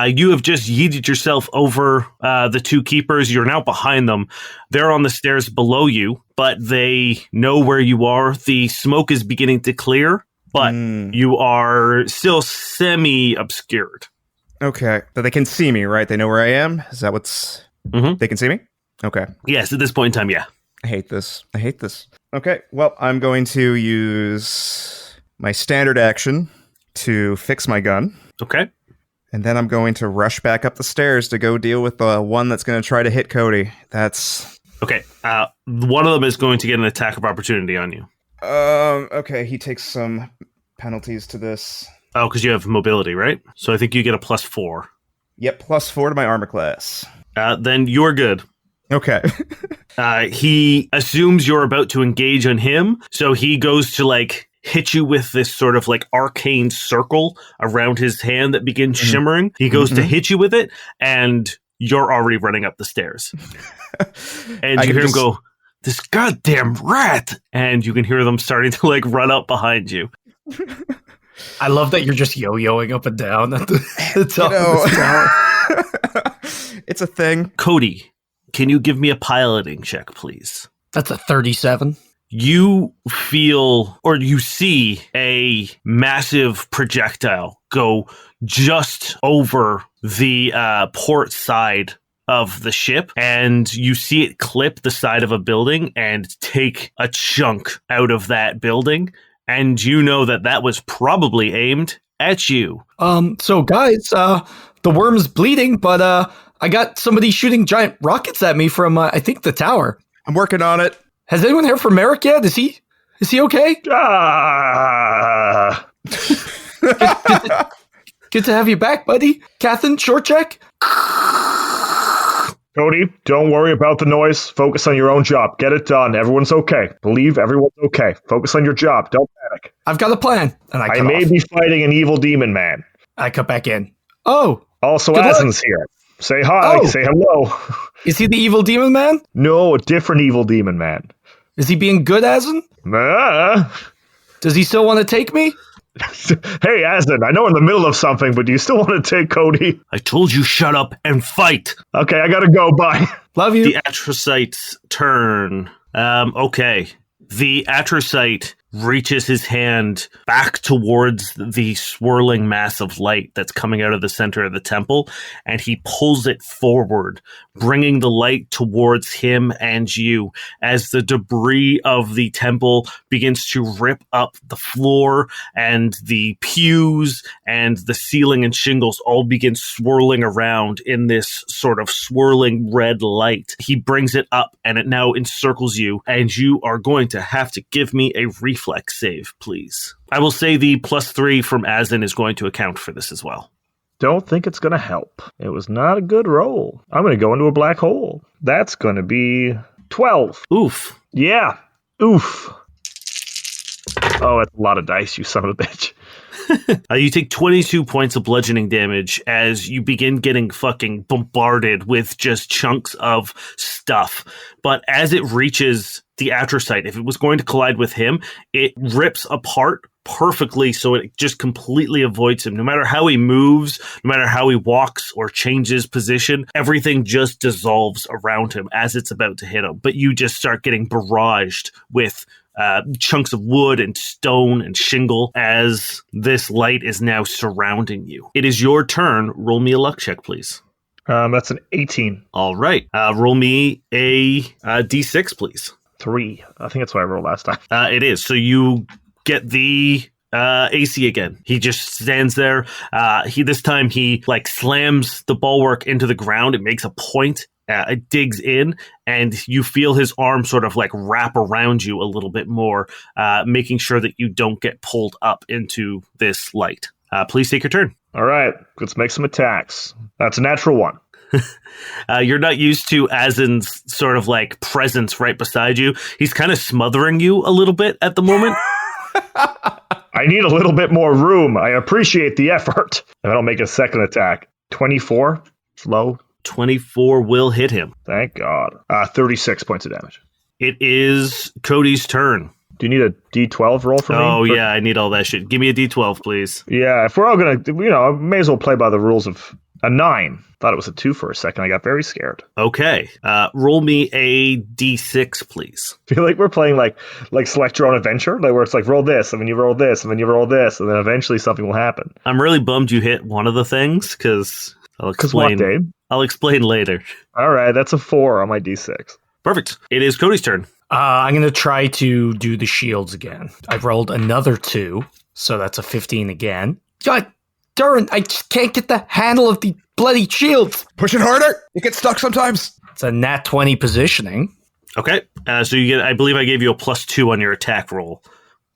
Speaker 1: You have just yeeted yourself over the 2 keepers. You're now behind them. They're on the stairs below you, but they know where you are. The smoke is beginning to clear, but you are still semi-obscured.
Speaker 4: Okay. But they can see me, right? They know where I am? Is that what's...
Speaker 1: Mm-hmm.
Speaker 4: They can see me? Okay.
Speaker 1: Yes, at this point in time, yeah.
Speaker 4: I hate this. Okay, well, I'm going to use my standard action to fix my gun.
Speaker 1: Okay.
Speaker 4: And then I'm going to rush back up the stairs to go deal with the one that's going to try to hit Cody. That's...
Speaker 1: Okay. One of them is going to get an attack of opportunity on you.
Speaker 4: Okay, he takes some penalties to this.
Speaker 1: Oh, because you have mobility, right? So I think you get a +4.
Speaker 4: Yep, +4 to my armor class.
Speaker 1: Then you're good.
Speaker 4: Okay.
Speaker 1: He assumes you're about to engage on him, so he goes to like hit you with this sort of like arcane circle around his hand that begins shimmering. He goes to hit you with it, and you're already running up the stairs. And you hear him go, this goddamn rat! And you can hear them starting to like run up behind you.
Speaker 2: I love that you're just yo-yoing up and down at the top of this tower.
Speaker 4: It's a thing.
Speaker 1: Cody, can you give me a piloting check, please?
Speaker 2: That's a 37.
Speaker 1: You feel, or you see, a massive projectile go just over the port side of the ship, and you see it clip the side of a building and take a chunk out of that building, and you know that was probably aimed at you.
Speaker 2: So guys, the worm's bleeding, but I got somebody shooting giant rockets at me from I think the tower.
Speaker 4: I'm working on it.
Speaker 2: Has anyone heard from Merrick yet? Is he okay? Good to have you back, buddy. Cathin, Short Jack?
Speaker 3: Cody, don't worry about the noise. Focus on your own job. Get it done. Everyone's okay. Believe everyone's okay. Focus on your job. Don't panic.
Speaker 2: I've got a plan. And I
Speaker 3: may be fighting an evil demon man.
Speaker 2: I cut back in. Oh.
Speaker 3: Also,
Speaker 2: good
Speaker 3: Asin's here. Say hi.
Speaker 2: Oh.
Speaker 3: Say hello.
Speaker 2: Is he the evil demon man?
Speaker 3: No, a different evil demon man.
Speaker 2: Is he being good, Asin? Does he still want to take me?
Speaker 3: Hey, Asin, I know we're in the middle of something, but do you still want to take Cody?
Speaker 1: I told you shut up and fight.
Speaker 3: Okay, I gotta go. Bye.
Speaker 2: Love you.
Speaker 1: The Atrocyte's turn. Okay. The Atrocyte reaches his hand back towards the swirling mass of light that's coming out of the center of the temple, and he pulls it forward, bringing the light towards him and you as the debris of the temple begins to rip up the floor, and the pews and the ceiling and shingles all begin swirling around in this sort of swirling red light. He brings it up, and it now encircles you, and you are going to have to give me a reflex save, please. I will say the +3 from Asin is going to account for this as well.
Speaker 3: Don't think it's gonna help. It was not a good roll. I'm gonna go into a black hole. That's gonna be 12.
Speaker 1: Oof.
Speaker 3: Yeah. Oof. Oh, that's a lot of dice, you son of a bitch.
Speaker 1: You take 22 points of bludgeoning damage as you begin getting fucking bombarded with just chunks of stuff. But as it reaches the Atrocyte, if it was going to collide with him, it rips apart perfectly so it just completely avoids him. No matter how he moves, no matter how he walks or changes position, everything just dissolves around him as it's about to hit him. But you just start getting barraged with chunks of wood and stone and shingle as this light is now surrounding you. It is your turn. Roll me a luck check, please.
Speaker 3: That's an 18.
Speaker 1: All right. Roll me a d6, please.
Speaker 3: 3. I think that's what I rolled last time.
Speaker 1: It is. So you get the AC again. He just stands there. This time he like slams the bulwark into the ground. It makes a point. It digs in, and you feel his arm sort of like wrap around you a little bit more, making sure that you don't get pulled up into this light. Please take your turn.
Speaker 3: All right, let's make some attacks. That's a natural 1.
Speaker 1: You're not used to Azin's sort of like presence right beside you. He's kind of smothering you a little bit at the moment.
Speaker 3: I need a little bit more room. I appreciate the effort. And I'll make a second attack. 24. Slow.
Speaker 1: 24 will hit him.
Speaker 3: Thank God. 36 points of damage.
Speaker 1: It is Cody's turn.
Speaker 3: Do you need a D12 roll for me?
Speaker 1: Oh, yeah, I need all that shit. Give me a D12, please.
Speaker 3: Yeah, if we're all going to, I may as well play by the rules of a 9. Thought it was a 2 for a second. I got very scared.
Speaker 1: Okay. Roll me a D6, please.
Speaker 3: I feel like we're playing like select your own adventure, like where it's like roll this, and then you roll this, and then you roll this, and then eventually something will happen.
Speaker 1: I'm really bummed you hit one of the things, because I'll explain.
Speaker 3: What, Dave?
Speaker 1: I'll explain later.
Speaker 3: All right, that's a 4 on my D6.
Speaker 1: Perfect. It is Cody's turn.
Speaker 2: I'm going to try to do the shields again. I rolled another 2, so that's a 15 again. God, Durrin, I just can't get the handle of the bloody shields.
Speaker 4: Push it harder. You get stuck sometimes.
Speaker 2: It's a nat 20 positioning.
Speaker 1: Okay. So you get, I believe I gave you a +2 on your attack roll.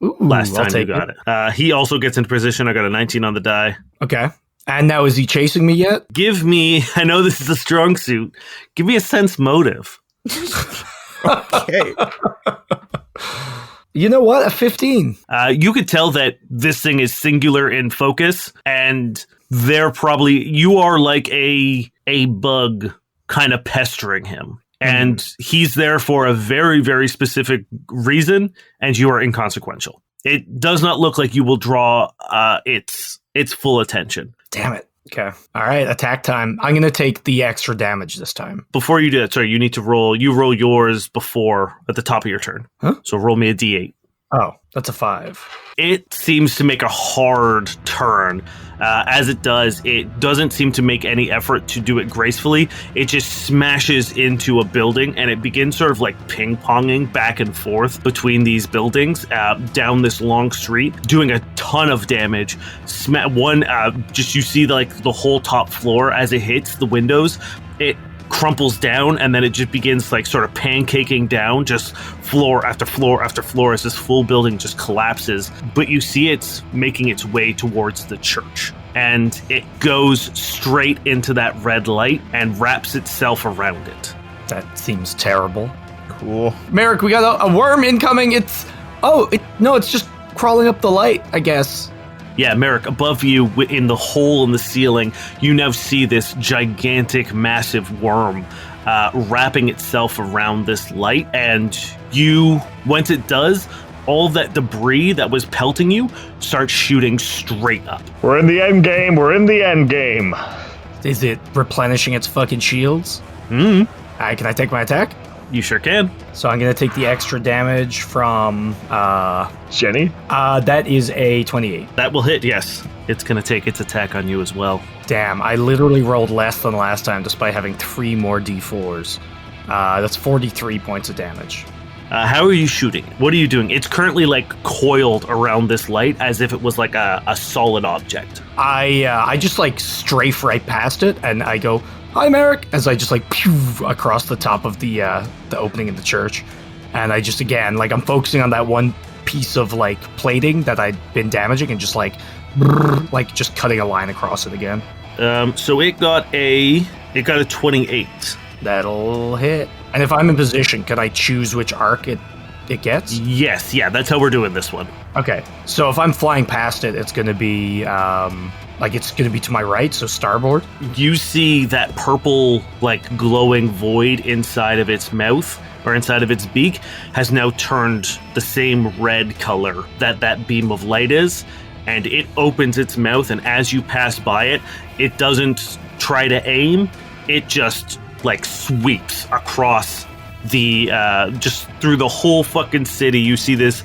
Speaker 2: Ooh,
Speaker 1: last time you got it. He also gets into position. I got a 19 on the die.
Speaker 2: Okay. And now, is he chasing me yet?
Speaker 1: Give me, I know this is a strong suit. Give me a sense motive.
Speaker 4: Okay.
Speaker 2: You know what? A 15.
Speaker 1: You could tell that this thing is singular in focus, and they're probably, you are like a bug kind of pestering him. And he's there for a very, very specific reason, and you are inconsequential. It does not look like you will draw its full attention.
Speaker 2: Damn it. Okay. All right. Attack time. I'm going to take the extra damage this time.
Speaker 1: Before you do that, sorry, you need to roll. You roll yours before at the top of your turn.
Speaker 2: Huh?
Speaker 1: So roll me a d8.
Speaker 2: Oh, that's a 5.
Speaker 1: It seems to make a hard turn. As it does, it doesn't seem to make any effort to do it gracefully. It just smashes into a building, and it begins sort of like ping-ponging back and forth between these buildings down this long street, doing a ton of damage. Just you see like the whole top floor as it hits the windows. It crumples down, and then it just begins like sort of pancaking down, just floor after floor after floor as this full building just collapses. But you see it's making its way towards the church, and it goes straight into that red light and wraps itself around it.
Speaker 2: That seems terrible.
Speaker 4: Cool.
Speaker 2: Merrick, we got a worm incoming. It's just crawling up the light, I guess.
Speaker 1: Yeah, Merrick, above you in the hole in the ceiling, you now see this gigantic, massive worm wrapping itself around this light. And once it does, all that debris that was pelting you starts shooting straight up.
Speaker 3: We're in the end game. We're in the end game.
Speaker 2: Is it replenishing its fucking shields?
Speaker 1: Mm-hmm.
Speaker 2: Can I take my attack?
Speaker 1: You sure can.
Speaker 2: So I'm going to take the extra damage from...
Speaker 3: Jenny?
Speaker 2: That is a 28.
Speaker 1: That will hit, yes. It's going to take its attack on you as well.
Speaker 2: Damn, I literally rolled less than last time despite having 3 more d4s. That's 43 points of damage.
Speaker 1: How are you shooting? What are you doing? It's currently like coiled around this light as if it was like a solid object.
Speaker 2: I just like strafe right past it, and I go, "Hi, Merrick," as I just like pew across the top of the opening in the church. And I just, again, like I'm focusing on that one piece of like plating that I'd been damaging, and just like just cutting a line across it again.
Speaker 1: So it got a 28.
Speaker 2: That'll hit. And if I'm in position, can I choose which arc it gets?
Speaker 1: Yes, yeah, that's how we're doing this one.
Speaker 2: Okay, so if I'm flying past it, it's going to be it's going to be to my right, so starboard.
Speaker 1: You see that purple, like glowing void inside of its mouth or inside of its beak has now turned the same red color that beam of light is, and it opens its mouth, and as you pass by it, it doesn't try to aim, it just like sweeps across the just through the whole fucking city. You see this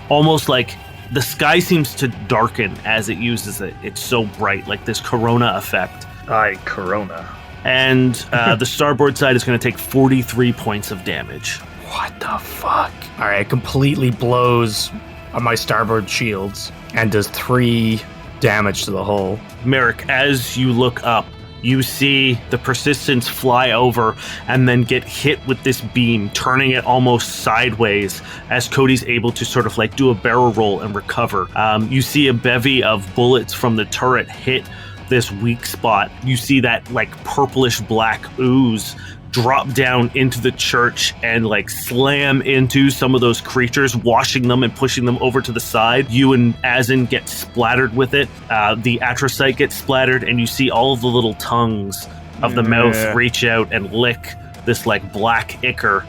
Speaker 1: almost like the sky seems to darken as it uses it. It's so bright, like this corona effect.
Speaker 3: Aye, corona.
Speaker 1: And the starboard side is going to take 43 points of damage.
Speaker 2: What the fuck? All right, it completely blows on my starboard shields and does 3 damage to the hull.
Speaker 1: Merrick, as you look up, you see the Persistence fly over and then get hit with this beam, turning it almost sideways as Cody's able to sort of like do a barrel roll and recover. You see a bevy of bullets from the turret hit this weak spot. You see that like purplish black ooze drop down into the church and like slam into some of those creatures, washing them and pushing them over to the side. You and Azin get splattered with it. The Atrocyte gets splattered, and you see all of the little tongues of the mouth reach out and lick this like black ichor.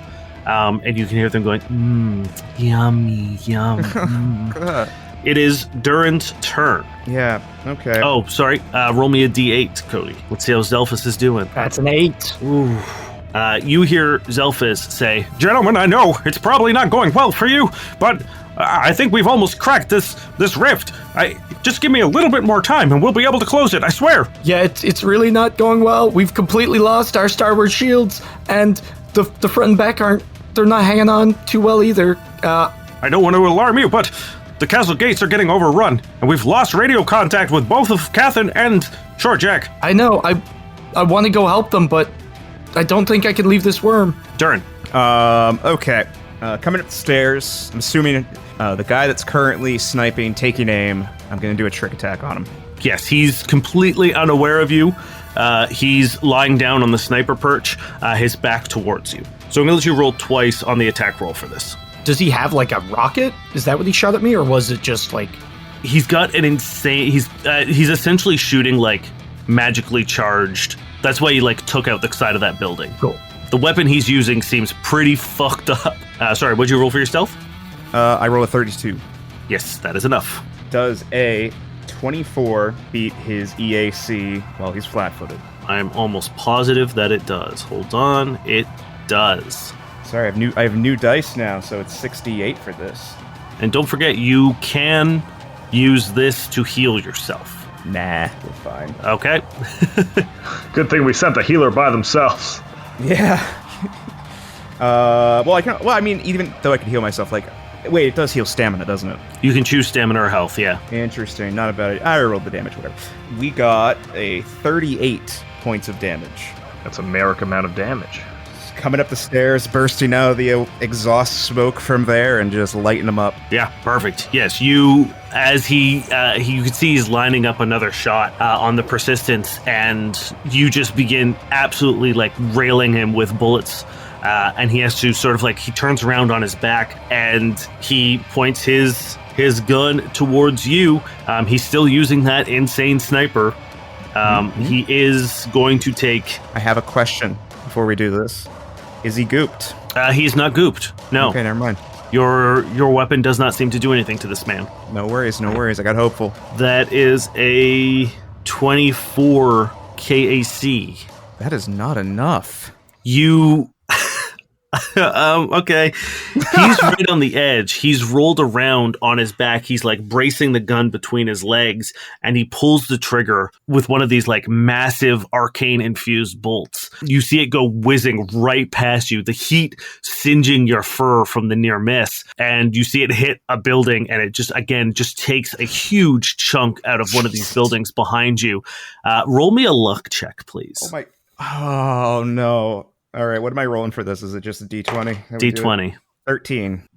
Speaker 1: And you can hear them going, yummy, yum. It is Durrin's turn.
Speaker 4: Yeah, okay.
Speaker 1: Oh, sorry. Roll me a d8, Cody. Let's see how Zelphus is doing.
Speaker 2: That's an 8.
Speaker 1: Ooh. You hear Zelphus say, "Gentlemen, I know it's probably not going well for you, but I think we've almost cracked this rift. Just give me a little bit more time and we'll be able to close it, I swear."
Speaker 2: Yeah, it's really not going well. We've completely lost our starboard shields, and the front and back they're not hanging on too well either.
Speaker 1: I don't want to alarm you, but the castle gates are getting overrun, and we've lost radio contact with both of Cathin and Shortjack.
Speaker 2: I know, I want to go help them, but I don't think I can leave this worm.
Speaker 1: Durrin.
Speaker 4: Okay. Coming up the stairs, I'm assuming the guy that's currently sniping, taking aim, I'm going to do a trick attack on him.
Speaker 1: Yes, he's completely unaware of you. He's lying down on the sniper perch, his back towards you. So I'm going to let you roll twice on the attack roll for this.
Speaker 2: Does he have like a rocket? Is that what he shot at me, or was it just like...
Speaker 1: He's got an insane... He's essentially shooting like magically charged... That's why he like took out the side of that building.
Speaker 2: Cool.
Speaker 1: The weapon he's using seems pretty fucked up. Sorry, what'd you roll for your stealth?
Speaker 4: I roll a 32.
Speaker 1: Yes, that is enough.
Speaker 4: Does a 24 beat his EAC while he's flat-footed?
Speaker 1: I'm almost positive that it does. Hold on, it does.
Speaker 4: Sorry, I have new dice now, so it's 68 for this.
Speaker 1: And don't forget, you can use this to heal yourself.
Speaker 4: Nah, we're fine.
Speaker 1: Okay.
Speaker 3: Good thing we sent the healer by themselves.
Speaker 4: Yeah. I mean, even though I can heal myself, like, wait, it does heal stamina, doesn't it?
Speaker 1: You can choose stamina or health, yeah.
Speaker 4: Interesting, not a bad idea. I rolled the damage, whatever. We got a 38 points of damage.
Speaker 3: That's a Merrick amount of damage.
Speaker 4: Coming up the stairs, bursting out of the exhaust smoke from there, and just lighting them up.
Speaker 1: Yeah, perfect. Yes, you, as you can see he's lining up another shot on the Persistence, and you just begin absolutely like railing him with bullets. And he has to sort of like, he turns around on his back and he points his gun towards you. He's still using that insane sniper. He is going to take...
Speaker 4: I have a question before we do this. Is he gooped?
Speaker 1: He's not gooped. No.
Speaker 4: Okay, never mind.
Speaker 1: Your weapon does not seem to do anything to this man.
Speaker 4: No worries. I got hopeful.
Speaker 1: That is a 24 KAC.
Speaker 4: That is not enough.
Speaker 1: You... okay. He's right on the edge. He's rolled around on his back. He's like bracing the gun between his legs, and he pulls the trigger with one of these like massive arcane infused bolts. You see it go whizzing right past you, the heat singeing your fur from the near miss, and you see it hit a building, and it just takes a huge chunk out of one of these buildings behind you. Roll me a luck check, please.
Speaker 4: Oh no. All right, what am I rolling for this? Is it just a D20?
Speaker 1: D20.
Speaker 4: 13.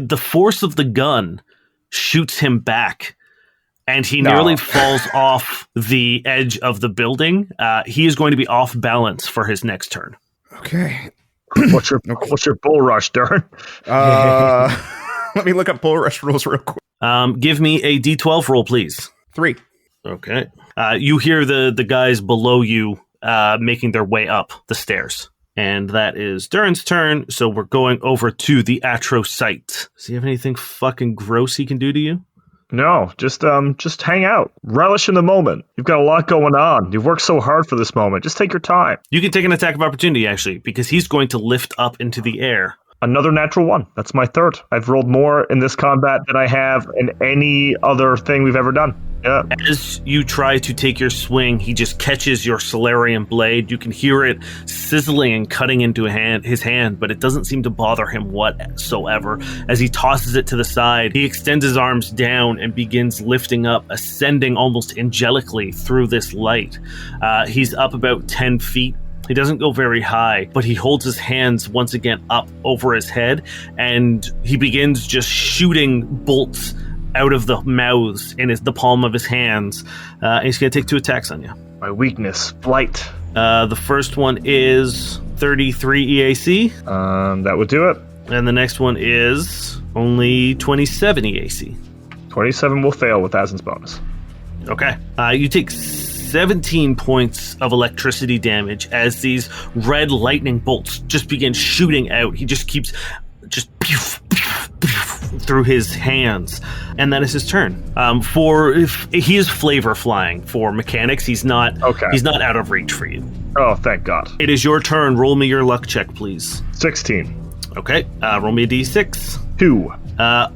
Speaker 1: The force of the gun shoots him back, and he nearly falls off the edge of the building. He is going to be off balance for his next turn.
Speaker 4: Okay.
Speaker 3: What's your bull rush, Durrin?
Speaker 4: Let me look up bull rush rules real quick.
Speaker 1: Give me a D12 roll, please.
Speaker 4: 3.
Speaker 1: Okay. You hear the guys below you making their way up the stairs. And that is Durrin's turn, so we're going over to the Atrocyte. Does he have anything fucking gross he can do to you?
Speaker 3: No, just hang out. Relish in the moment. You've got a lot going on. You've worked so hard for this moment. Just take your time.
Speaker 1: You can take an attack of opportunity, actually, because he's going to lift up into the air.
Speaker 3: Another natural 1. That's my 3rd. I've rolled more in this combat than I have in any other thing we've ever done. Yeah.
Speaker 1: As you try to take your swing, he just catches your Solarian blade. You can hear it sizzling and cutting into his hand, but it doesn't seem to bother him whatsoever. As he tosses it to the side, he extends his arms down and begins lifting up, ascending almost angelically through this light. He's up about 10 feet. He doesn't go very high, but he holds his hands once again up over his head, and he begins just shooting bolts out of the mouths in the palm of his hands. He's going to take 2 attacks on you.
Speaker 3: My weakness, flight.
Speaker 1: The first one is 33 EAC.
Speaker 3: That would do it.
Speaker 1: And the next one is only 27 EAC.
Speaker 3: 27 will fail with Asin's bonus.
Speaker 1: Okay. You take 17 points of electricity damage as these red lightning bolts just begin shooting out. He just keeps through his hands, and that is his turn. He is flavor flying for mechanics. He's not out of reach for you.
Speaker 3: Oh, thank God.
Speaker 1: It is your turn. Roll me your luck check, please.
Speaker 3: 16.
Speaker 1: Okay. Roll me a d6.
Speaker 3: 2.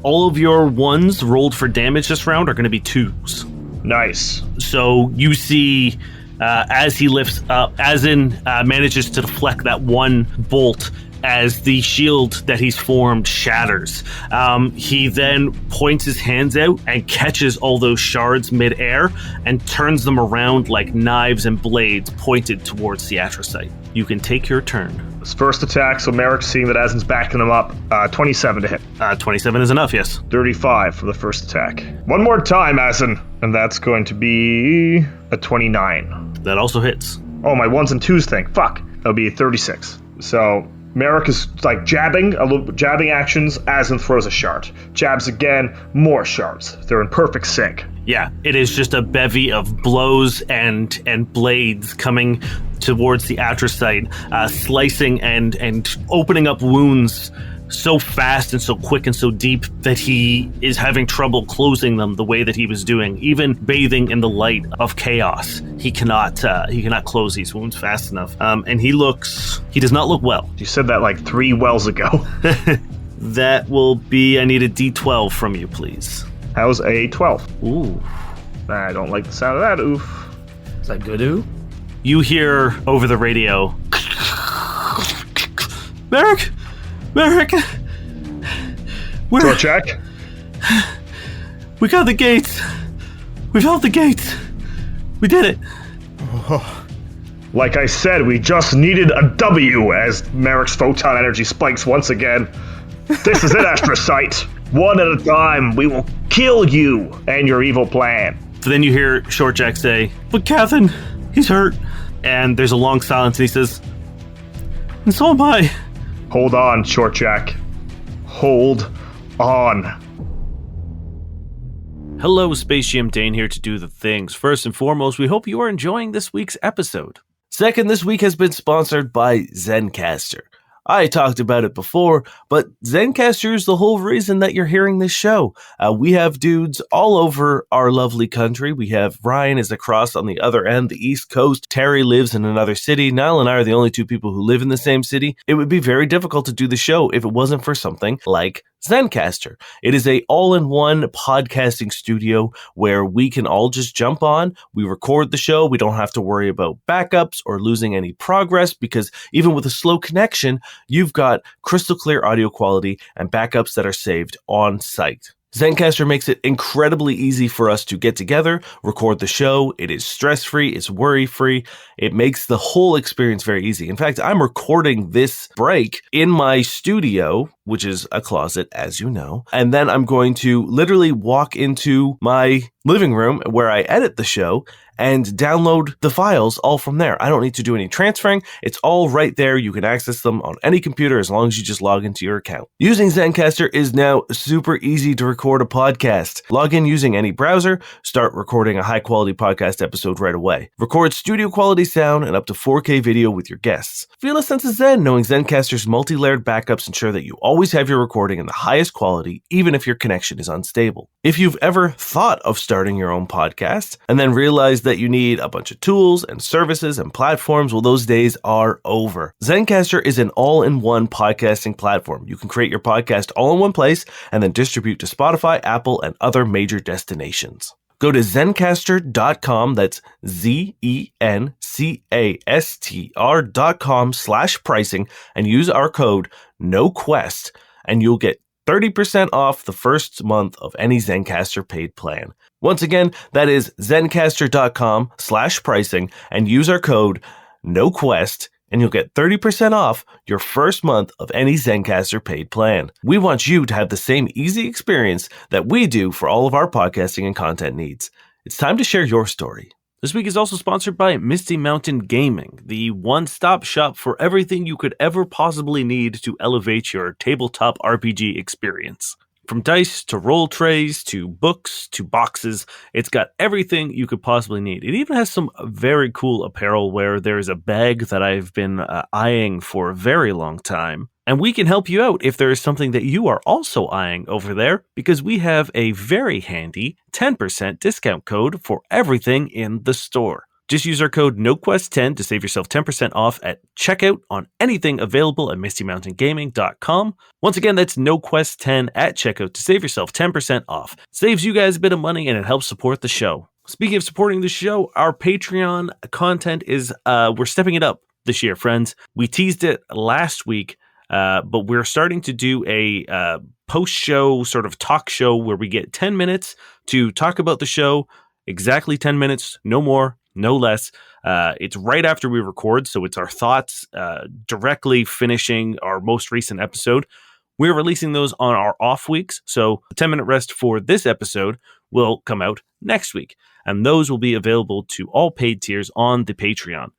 Speaker 1: All of your 1s rolled for damage this round are going to be 2s.
Speaker 3: Nice.
Speaker 1: So you see, as he lifts up, Asin manages to deflect that one bolt as the shield that he's formed shatters. He then points his hands out and catches all those shards midair and turns them around like knives and blades pointed towards the Atrocyte. You can take your turn.
Speaker 3: His first attack, so Merrick, seeing that Asin's backing him up, 27 to hit.
Speaker 1: 27 is enough, yes.
Speaker 3: 35 for the first attack. One more time, Asin, and that's going to be a 29.
Speaker 1: That also hits.
Speaker 3: Oh, my 1s and 2s thing. Fuck. That'll be 36. So Merrick is like jabbing actions. Asin throws a shard. Jabs again, more shards. They're in perfect sync.
Speaker 1: Yeah, it is just a bevy of blows and blades coming towards the Atrocyte, slicing and opening up wounds so fast and so quick and so deep that he is having trouble closing them the way that he was doing. Even bathing in the light of chaos, he cannot close these wounds fast enough. And he does not look well.
Speaker 3: You said that like 3 wells ago.
Speaker 1: That will be, I need a D12 from you, please.
Speaker 3: How's a 12?
Speaker 1: Ooh.
Speaker 3: I don't like the sound of that. Oof.
Speaker 2: Is that good, ooh?
Speaker 1: You hear over the radio, Merrick!
Speaker 3: Door check.
Speaker 1: We got the gates. We've held the gates. We did it.
Speaker 3: Like I said, we just needed a W as Merrick's photon energy spikes once again. This is it, Atrocyte. One at a time, we will kill you and your evil plan.
Speaker 1: So then you hear Short Jack say, but Catherine, he's hurt. And there's a long silence, and he says, and so am I.
Speaker 3: Hold on, Short Jack. Hold on.
Speaker 1: Hello, Space Jam Dane here to do the things. First and foremost, we hope you are enjoying this week's episode. Second, this week has been sponsored by Zencastr. I talked about it before, but Zencastr is the whole reason that you're hearing this show. We have dudes all over our lovely country. We have Ryan is across on the other end, the East Coast. Terry lives in another city. Niall and I are the only 2 people who live in the same city. It would be very difficult to do the show if it wasn't for something like Zencastr. It is a all-in-one podcasting studio where we can all just jump on. We record the show. We don't have to worry about backups or losing any progress because even with a slow connection, you've got crystal clear audio quality and backups that are saved on site. Zencastr makes it incredibly easy for us to get together, record the show. It is stress-free, it's worry-free. It makes the whole experience very easy. In fact, I'm recording this break in my studio which is a closet, as you know. And then I'm going to literally walk into my living room where I edit the show and download the files all from there. I don't need to do any transferring. It's all right there. You can access them on any computer as long as you just log into your account. Using Zencastr is now super easy to record a podcast. Log in using any browser, start recording a high-quality podcast episode right away. Record studio-quality sound and up to 4K video with your guests. Feel a sense of zen knowing Zencastr's multi-layered backups ensure that you always have your recording in the highest quality, even if your connection is unstable. If you've ever thought of starting your own podcast and then realized that you need a bunch of tools and services and platforms, well, those days are over. Zencastr is an all-in-one podcasting platform. You can create your podcast all in one place and then distribute to Spotify, Apple, and other major destinations. Go to zencastr.com, that's zencastr.com/pricing, and use our code NOQUEST, and you'll get 30% off the first month of any Zencastr paid plan. Once again, that is zencastr.com/pricing, and use our code NOQUEST, and you'll get 30% off your first month of any Zencastr paid plan. We want you to have the same easy experience that we do for all of our podcasting and content needs. It's time to share your story. This week is also sponsored by Misty Mountain Gaming, the one-stop shop for everything you could ever possibly need to elevate your tabletop RPG experience. From dice to roll trays to books to boxes, it's got everything you could possibly need. It even has some very cool apparel where there's a bag that I've been eyeing for a very long time. And we can help you out if there is something that you are also eyeing over there, because we have a very handy 10% discount code for everything in the store. Just use our code NOQUEST10 to save yourself 10% off at checkout on anything available at mistymountaingaming.com. Once again, that's NOQUEST10 at checkout to save yourself 10% off. Saves you guys a bit of money and it helps support the show. Speaking of supporting the show, our Patreon content is, we're stepping it up this year, friends. We teased it last week. But we're starting to do a post-show sort of talk show where we get 10 minutes to talk about the show. Exactly 10 minutes, no more, no less. It's right after we record, so it's our thoughts directly finishing our most recent episode. We're releasing those on our off weeks, so the 10-minute rest for this episode will come out next week. And those will be available to all paid tiers on the Patreon.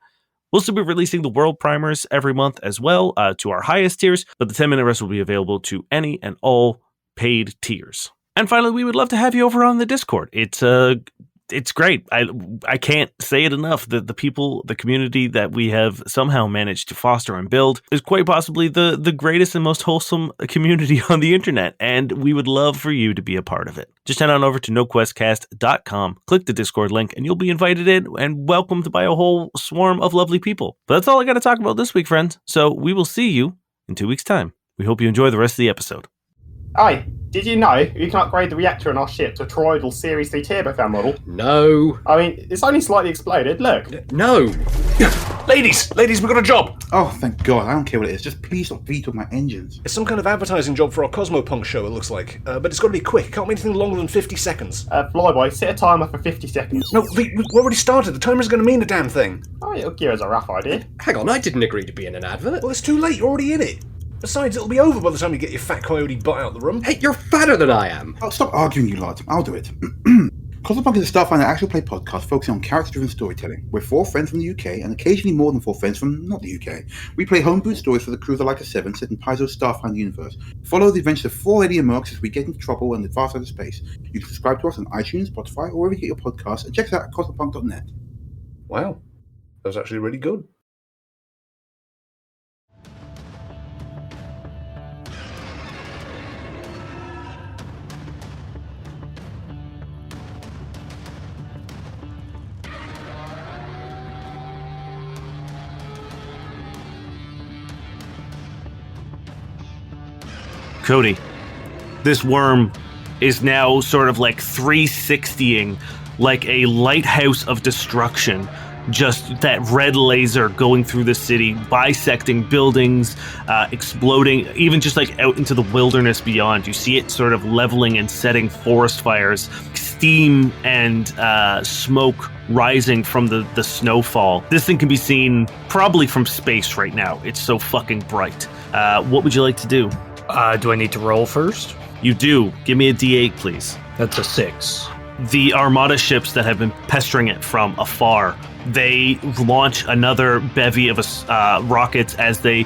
Speaker 1: We'll still be releasing the World Primers every month as well to our highest tiers, but the 10-minute rest will be available to any and all paid tiers. And finally, we would love to have you over on the Discord. It's great. I can't say it enough that the people, the community that we have somehow managed to foster and build is quite possibly the greatest and most wholesome community on the internet, and we would love for you to be a part of it. Just head on over to noquestcast.com, click the Discord link, and you'll be invited in and welcomed by a whole swarm of lovely people. But that's all I got to talk about this week, friends. So we will see you in 2 weeks' time. We hope you enjoy the rest of the episode.
Speaker 5: Hi, did you know you can upgrade the reactor in our ship to a toroidal Series 3 turbofan model?
Speaker 6: No.
Speaker 5: I mean, it's only slightly exploded, look.
Speaker 6: No.
Speaker 7: Ladies, we've got a job.
Speaker 8: Oh, thank God. I don't care what it is. Just please stop vetoing my engines.
Speaker 7: It's some kind of advertising job for our Cosmopunk show, it looks like. But it's got to be quick. Can't be anything longer than 50 seconds.
Speaker 5: Flyboy, set a timer for 50 seconds.
Speaker 7: No, we've already started. The timer's going to mean a damn thing.
Speaker 5: Oh, it'll give us a rough idea.
Speaker 6: Hang on, I didn't agree to be in an advert.
Speaker 7: Well, it's too late. You're already in it. Besides, it'll be over by the time you get your fat coyote butt out of the room.
Speaker 6: Hey, you're fatter than I am.
Speaker 8: Oh, stop arguing, you lot. I'll do it. Cosmopunk is a Starfinder actual play podcast focusing on character-driven storytelling. We're 4 friends from the UK, and occasionally more than 4 friends from not the UK. We play homebrewed stories for the crew of the Leica 7 set in Paizo's Starfinder universe. Follow the adventures of 4 alien mercs as we get into trouble and the far side of space. You can subscribe to us on iTunes, Spotify, or wherever you get your podcasts, and check us out at cosmopunk.net.
Speaker 7: Wow. That was actually really good.
Speaker 1: Cody, this worm is now sort of like 360ing like a lighthouse of destruction. Just that red laser going through the city, bisecting buildings, exploding, even just like out into the wilderness beyond. You see it sort of leveling and setting forest fires, steam and smoke rising from the snowfall. This thing can be seen probably from space right now. It's so fucking bright. What would you like to do?
Speaker 2: Do I need to roll first?
Speaker 1: You do. Give me a D8, please.
Speaker 2: That's a 6.
Speaker 1: The Armada ships that have been pestering it from afar, they launch another bevy of rockets as they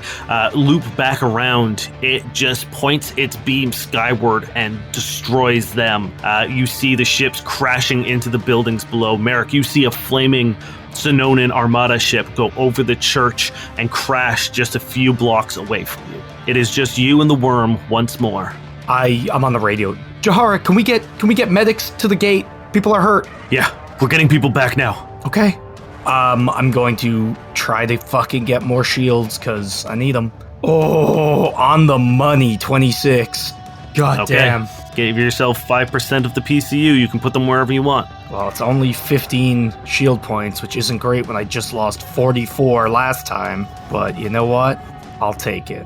Speaker 1: loop back around. It just points its beam skyward and destroys them. You see the ships crashing into the buildings below. Merrick, you see a flaming Synonan Armada ship go over the church and crash just a few blocks away from you. It is just you and the worm once more.
Speaker 2: I'm on the radio. Jahara, can we get medics to the gate? People are hurt.
Speaker 1: Yeah, we're getting people back now.
Speaker 2: Okay. I'm going to try to fucking get more shields because I need them. Oh, on the money, 26. God damn.
Speaker 1: Give yourself 5% of the PCU. You can put them wherever you want.
Speaker 2: Well, it's only 15 shield points, which isn't great when I just lost 44 last time. But you know what? I'll take it.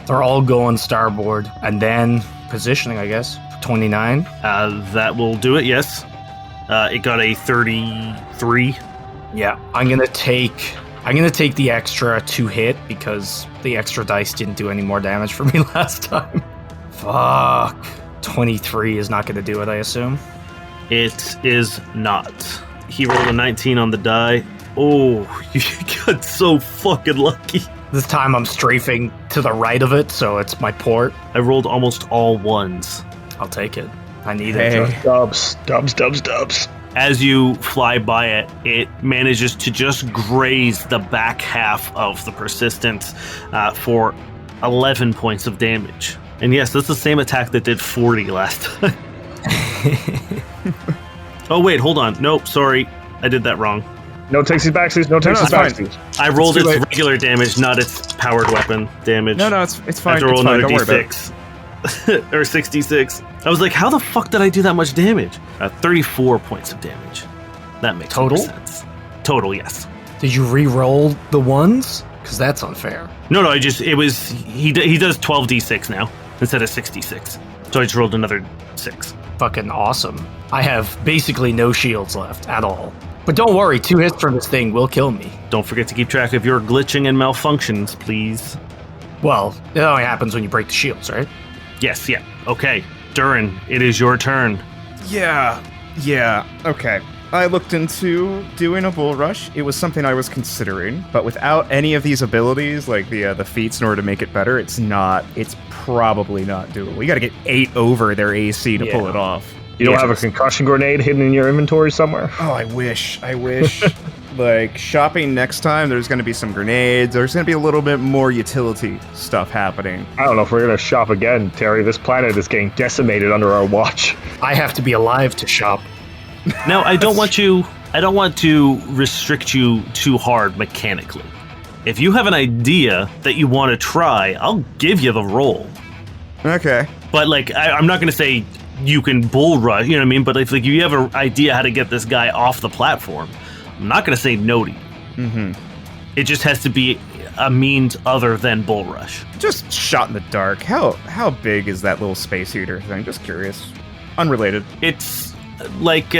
Speaker 2: They're all going starboard. And then positioning, I guess. 29.
Speaker 1: That will do it, yes. It got a 33.
Speaker 2: Yeah, I'm gonna take the extra 2 hit because the extra dice didn't do any more damage for me last time. Fuck. 23 is not gonna do it, I assume.
Speaker 1: It is not. He rolled a 19 on the die. Oh, you got so fucking lucky.
Speaker 2: This time I'm strafing to the right of it, so it's my port.
Speaker 1: I rolled almost all ones.
Speaker 2: I'll take it. I need
Speaker 4: Hey.
Speaker 2: it.
Speaker 3: Dubs.
Speaker 1: As you fly by it, it manages to just graze the back half of the Persistence for 11 points of damage. And yes, that's the same attack that did 40 last time. Oh, wait, hold on. Nope, sorry. I did that wrong.
Speaker 3: No takesies backsies. No takesies
Speaker 4: it's fine.
Speaker 3: backsies.
Speaker 1: I rolled
Speaker 4: too
Speaker 1: its
Speaker 4: late.
Speaker 1: regular damage, not its powered weapon damage.
Speaker 4: No, it's
Speaker 1: I
Speaker 4: fine.
Speaker 1: have to roll
Speaker 4: It's fine.
Speaker 1: another
Speaker 4: Don't worry about it.
Speaker 1: D6. Or 66. I was like, how the fuck did I do that much damage? 34 points of damage. That makes
Speaker 2: Total?
Speaker 1: more sense. Total, yes.
Speaker 2: Did you re-roll the ones? Because that's unfair.
Speaker 1: No, he does 12d6 now instead of 66. So I just rolled another 6.
Speaker 2: Fucking awesome. I have basically no shields left at all. But don't worry, 2 hits from this thing will kill me.
Speaker 1: Don't forget to keep track of your glitching and malfunctions, please.
Speaker 2: Well, it only happens when you break the shields, right?
Speaker 1: Yes, yeah. Okay, Durrin, it is your turn.
Speaker 4: Yeah. Okay. I looked into doing a bull rush. It was something I was considering, but without any of these abilities, like the feats, in order to make it better, it's probably not doable. You got to get 8 over their AC to pull it off.
Speaker 3: You don't have a concussion grenade hidden in your inventory somewhere?
Speaker 4: Oh, I wish. Like, shopping next time, there's going to be some grenades. There's going to be a little bit more utility stuff happening.
Speaker 3: I don't know if we're going to shop again, Terry. This planet is getting decimated under our watch.
Speaker 2: I have to be alive to shop.
Speaker 1: Now, I don't want to restrict you too hard mechanically. If you have an idea that you want to try, I'll give you the roll.
Speaker 4: Okay.
Speaker 1: But like, I'm not going to say you can bull rush, you know what I mean? But if like you have an idea how to get this guy off the platform, I'm not going to say no to you. Mm-hmm. It just has to be a means other than bull rush.
Speaker 4: Just shot in the dark. How big is that little space heater thing? Just curious. Unrelated.
Speaker 1: It's like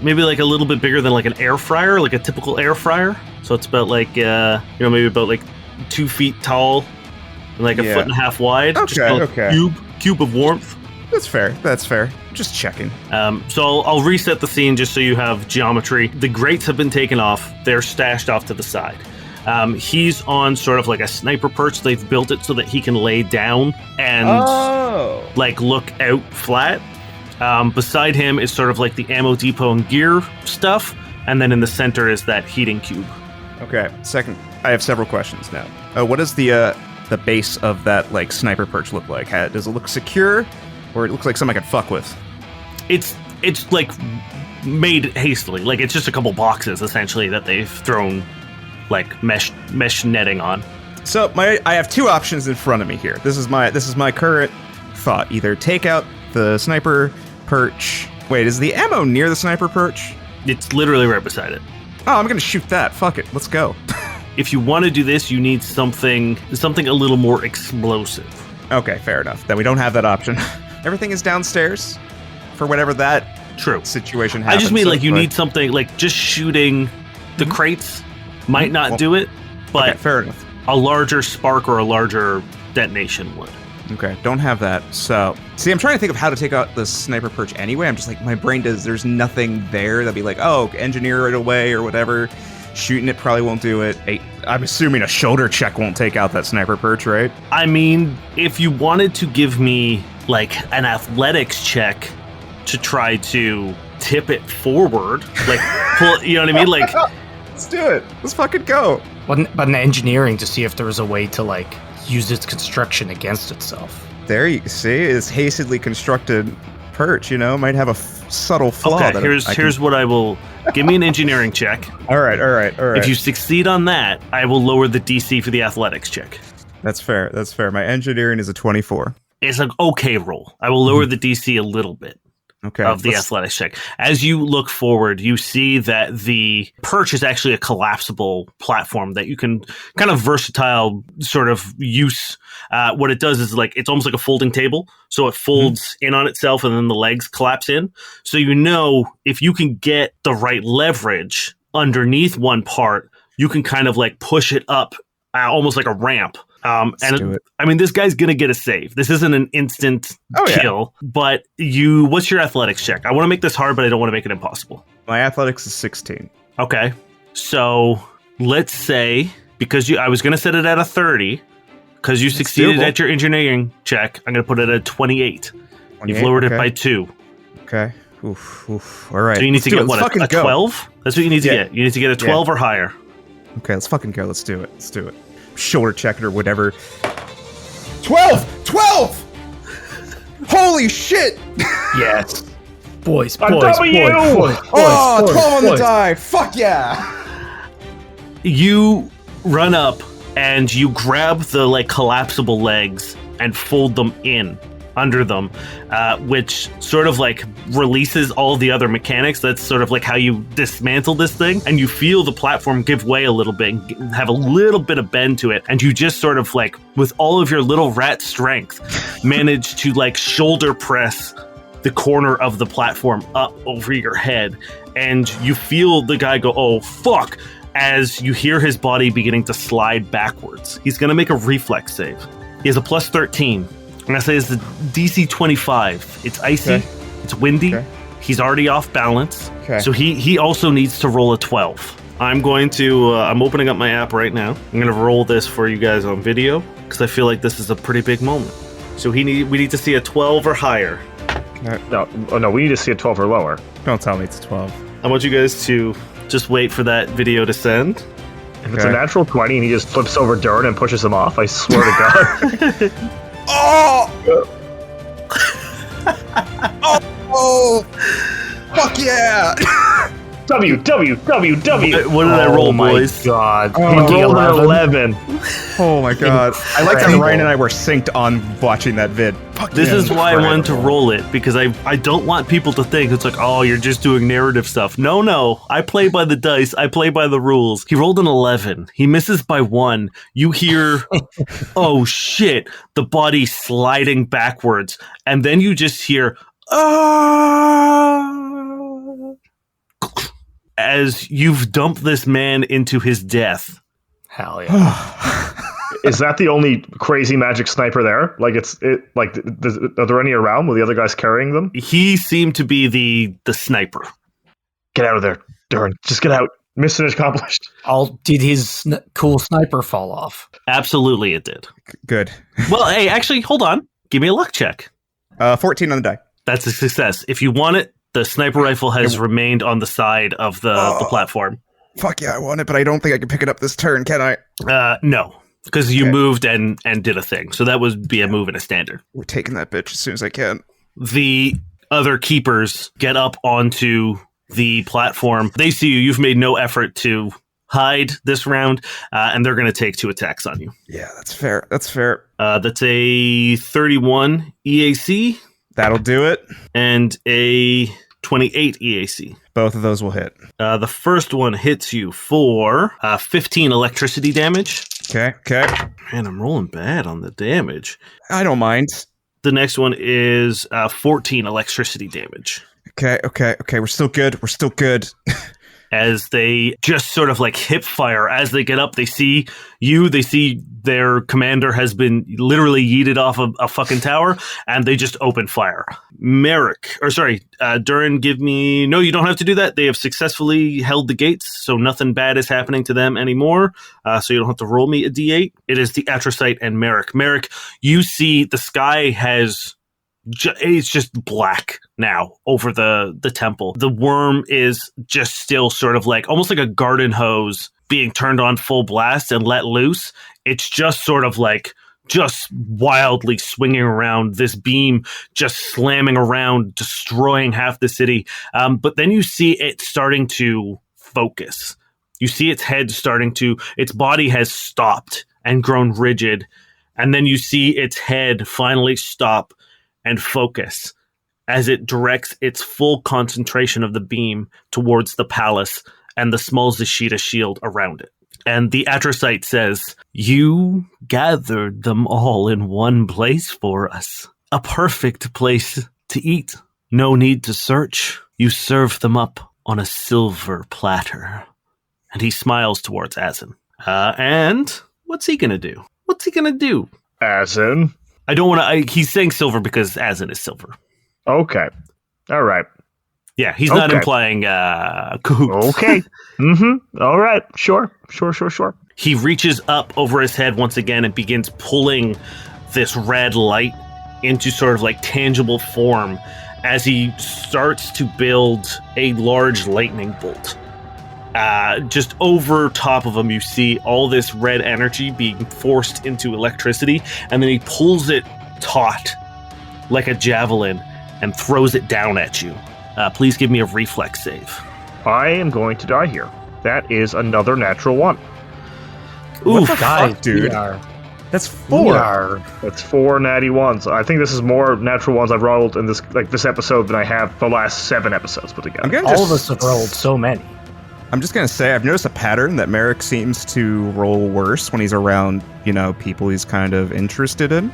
Speaker 1: maybe like a little bit bigger than like an air fryer, like a typical air fryer. So it's about like maybe about like 2 feet tall, and like a foot and a half wide.
Speaker 4: Okay,
Speaker 1: just a
Speaker 4: okay.
Speaker 1: Cube of warmth.
Speaker 4: That's fair. Just checking.
Speaker 1: So I'll reset the scene just so you have geometry. The grates have been taken off. They're stashed off to the side. He's on sort of like a sniper perch. They've built it so that he can lay down and like look out flat. Beside him is sort of like the ammo depot and gear stuff. And then in the center is that heating cube.
Speaker 4: Okay, second. I have several questions now. What does the base of that like sniper perch look like? Does it look secure? Or it looks like something I could fuck with?
Speaker 1: It's like made hastily. Like it's just a couple boxes essentially that they've thrown like mesh netting on.
Speaker 4: So I have 2 options in front of me here. This is my current thought. Either take out the sniper perch. Wait, is the ammo near the sniper perch?
Speaker 1: It's literally right beside it.
Speaker 4: Oh, I'm gonna shoot that. Fuck it. Let's go.
Speaker 1: If you want to do this, you need something a little more explosive.
Speaker 4: Okay, fair enough. Then we don't have that option. Everything is downstairs for whatever that situation happens.
Speaker 1: I just mean like you need something like just shooting the crates might not do it, but
Speaker 4: okay, fair enough.
Speaker 1: A larger spark or a larger detonation would.
Speaker 4: Okay, don't have that. So, see, I'm trying to think of how to take out the sniper perch anyway. I'm just like, my brain there's nothing there that'd be like, oh, engineer it away or whatever. Shooting it probably won't do it. I'm assuming a shoulder check won't take out that sniper perch, right?
Speaker 1: I mean, if you wanted to give me like an athletics check to try to tip it forward, like, pull, you know what I mean? Like,
Speaker 4: let's do it. Let's fucking go.
Speaker 2: But an engineering to see if there was a way to like use its construction against itself.
Speaker 4: There you see, it's hastily constructed perch, might have a subtle flaw.
Speaker 1: Okay,
Speaker 4: that
Speaker 1: here's what I will... Give me an engineering check.
Speaker 4: All right.
Speaker 1: If you succeed on that, I will lower the DC for the athletics check.
Speaker 4: That's fair. My engineering is a 24.
Speaker 1: It's an okay roll. I will lower the DC a little bit.
Speaker 4: Okay.
Speaker 1: Of the athletics check. As you look forward, you see that the perch is actually a collapsible platform that you can kind of versatile sort of use. What it does is like, it's almost like a folding table. So it folds in on itself and then the legs collapse in. So if you can get the right leverage underneath one part, you can kind of like push it up almost like a ramp. This guy's gonna get a save. This isn't an instant kill, but what's your athletics check? I want to make this hard, but I don't want to make it impossible.
Speaker 4: My athletics is 16.
Speaker 1: Okay, so let's say I was gonna set it at a 30 because you succeeded at your engineering check. I'm gonna put it at 28. You've lowered it by 2.
Speaker 4: Okay. Oof. All right.
Speaker 1: So you need to get what, a 12? That's what you need to get. You need to get a 12 or higher.
Speaker 4: Okay, let's fucking go. Let's do it. Shoulder check it or whatever. 12! Holy shit!
Speaker 2: Yes. Boys.
Speaker 3: Oh,
Speaker 4: 12 on the die! Fuck yeah!
Speaker 1: You run up and you grab the like collapsible legs and fold them in under them, which sort of like releases all the other mechanics. That's sort of like how you dismantle this thing, and you feel the platform give way a little bit and have a little bit of bend to it, and you just sort of like, with all of your little rat strength, manage to like shoulder press the corner of the platform up over your head, and you feel the guy go, oh fuck, as you hear his body beginning to slide backwards. He's gonna make a reflex save. He has a plus 13. I'm going to say it's the DC 25. It's icy. Okay. It's windy. Okay. He's already off balance. Okay. So he also needs to roll a 12. I'm going to... I'm opening up my app right now. I'm going to roll this for you guys on video because I feel like this is a pretty big moment. So we need to see a 12 or higher.
Speaker 3: No, we need to see a 12 or lower.
Speaker 4: Don't tell me it's 12.
Speaker 1: I want you guys to just wait for that video to send.
Speaker 3: If it's a natural 20 and he just flips over Durrin and pushes him off, I swear to God.
Speaker 4: Oh! oh! Fuck yeah!
Speaker 3: W.
Speaker 1: What did I roll, boys?
Speaker 2: God.
Speaker 3: He rolled an 11.
Speaker 4: Oh my god. I like that Ryan and I were synced on watching that vid.
Speaker 1: This is why I wanted to roll it, because I don't want people to think it's like, oh, you're just doing narrative stuff. No. I play by the dice. I play by the rules. He rolled an 11. He misses by 1. You hear, oh shit, the body sliding backwards. And then you just hear, as you've dumped this man into his death.
Speaker 2: Hell yeah.
Speaker 3: Is that the only crazy magic sniper there? Like, are there any around? Were the other guys carrying them?
Speaker 1: He seemed to be the sniper.
Speaker 3: Get out of there, Durrin. Just get out. Mission accomplished.
Speaker 2: Did his cool sniper fall off?
Speaker 1: Absolutely, it did.
Speaker 4: Good.
Speaker 1: Well, hey, actually, hold on. Give me a luck check.
Speaker 4: 14 on the die.
Speaker 1: That's a success. If you want it, the sniper rifle has remained on the side of the platform.
Speaker 4: Fuck yeah, I want it, but I don't think I can pick it up this turn, can I?
Speaker 1: No, because you moved and did a thing. So that would be a move and a standard.
Speaker 4: We're taking that bitch as soon as I can.
Speaker 1: The other keepers get up onto the platform. They see you. You've made no effort to hide this round, and they're going to take 2 attacks on you.
Speaker 4: Yeah, that's fair. That's
Speaker 1: a 31 EAC.
Speaker 4: That'll do it.
Speaker 1: And a 28 EAC.
Speaker 4: Both of those will hit.
Speaker 1: The first one hits you for 15 electricity damage.
Speaker 4: Okay.
Speaker 1: Man, I'm rolling bad on the damage.
Speaker 4: I don't mind.
Speaker 1: The next one is 14 electricity damage.
Speaker 4: Okay. We're still good.
Speaker 1: as they just sort of like hip fire. As they get up, they see you, they see their commander has been literally yeeted off of a fucking tower, and they just open fire. Durrin, give me... No, you don't have to do that. They have successfully held the gates, so nothing bad is happening to them anymore, so you don't have to roll me a d8. It is the Atrocyte and Merrick. Merrick, you see the sky has... it's just black now over the temple. The worm is just still sort of like almost like a garden hose being turned on full blast and let loose. It's just sort of like just wildly swinging around, this beam just slamming around, destroying half the city. But then you see it starting to focus. You see its head its body has stopped and grown rigid. And then you see its head finally stop and focus as it directs its full concentration of the beam towards the palace and the small Zashita shield around it. And the Atrocyte says, "You gathered them all in one place for us. A perfect place to eat. No need to search. You served them up on a silver platter." And he smiles towards Azen. And what's he going to do?
Speaker 3: Azen?
Speaker 1: I don't want to... He's saying silver because Azen is silver.
Speaker 3: Okay. All right.
Speaker 1: Yeah, he's not implying cahoots.
Speaker 3: Okay. All right. Sure.
Speaker 1: He reaches up over his head once again and begins pulling this red light into sort of like tangible form as he starts to build a large lightning bolt. Just over top of him, you see all this red energy being forced into electricity, and then he pulls it taut like a javelin and throws it down at you. Please give me a reflex save.
Speaker 3: I am going to die here. That is another natural 1.
Speaker 1: Oof,
Speaker 2: guys,
Speaker 4: dude. That's 4.
Speaker 3: That's 4 natty 1s. I think this is more natural 1s I've rolled in this episode than I have the last 7 episodes put together.
Speaker 2: All of us have rolled so many.
Speaker 4: I'm just going to say, I've noticed a pattern that Merrick seems to roll worse when he's around, people he's kind of interested in.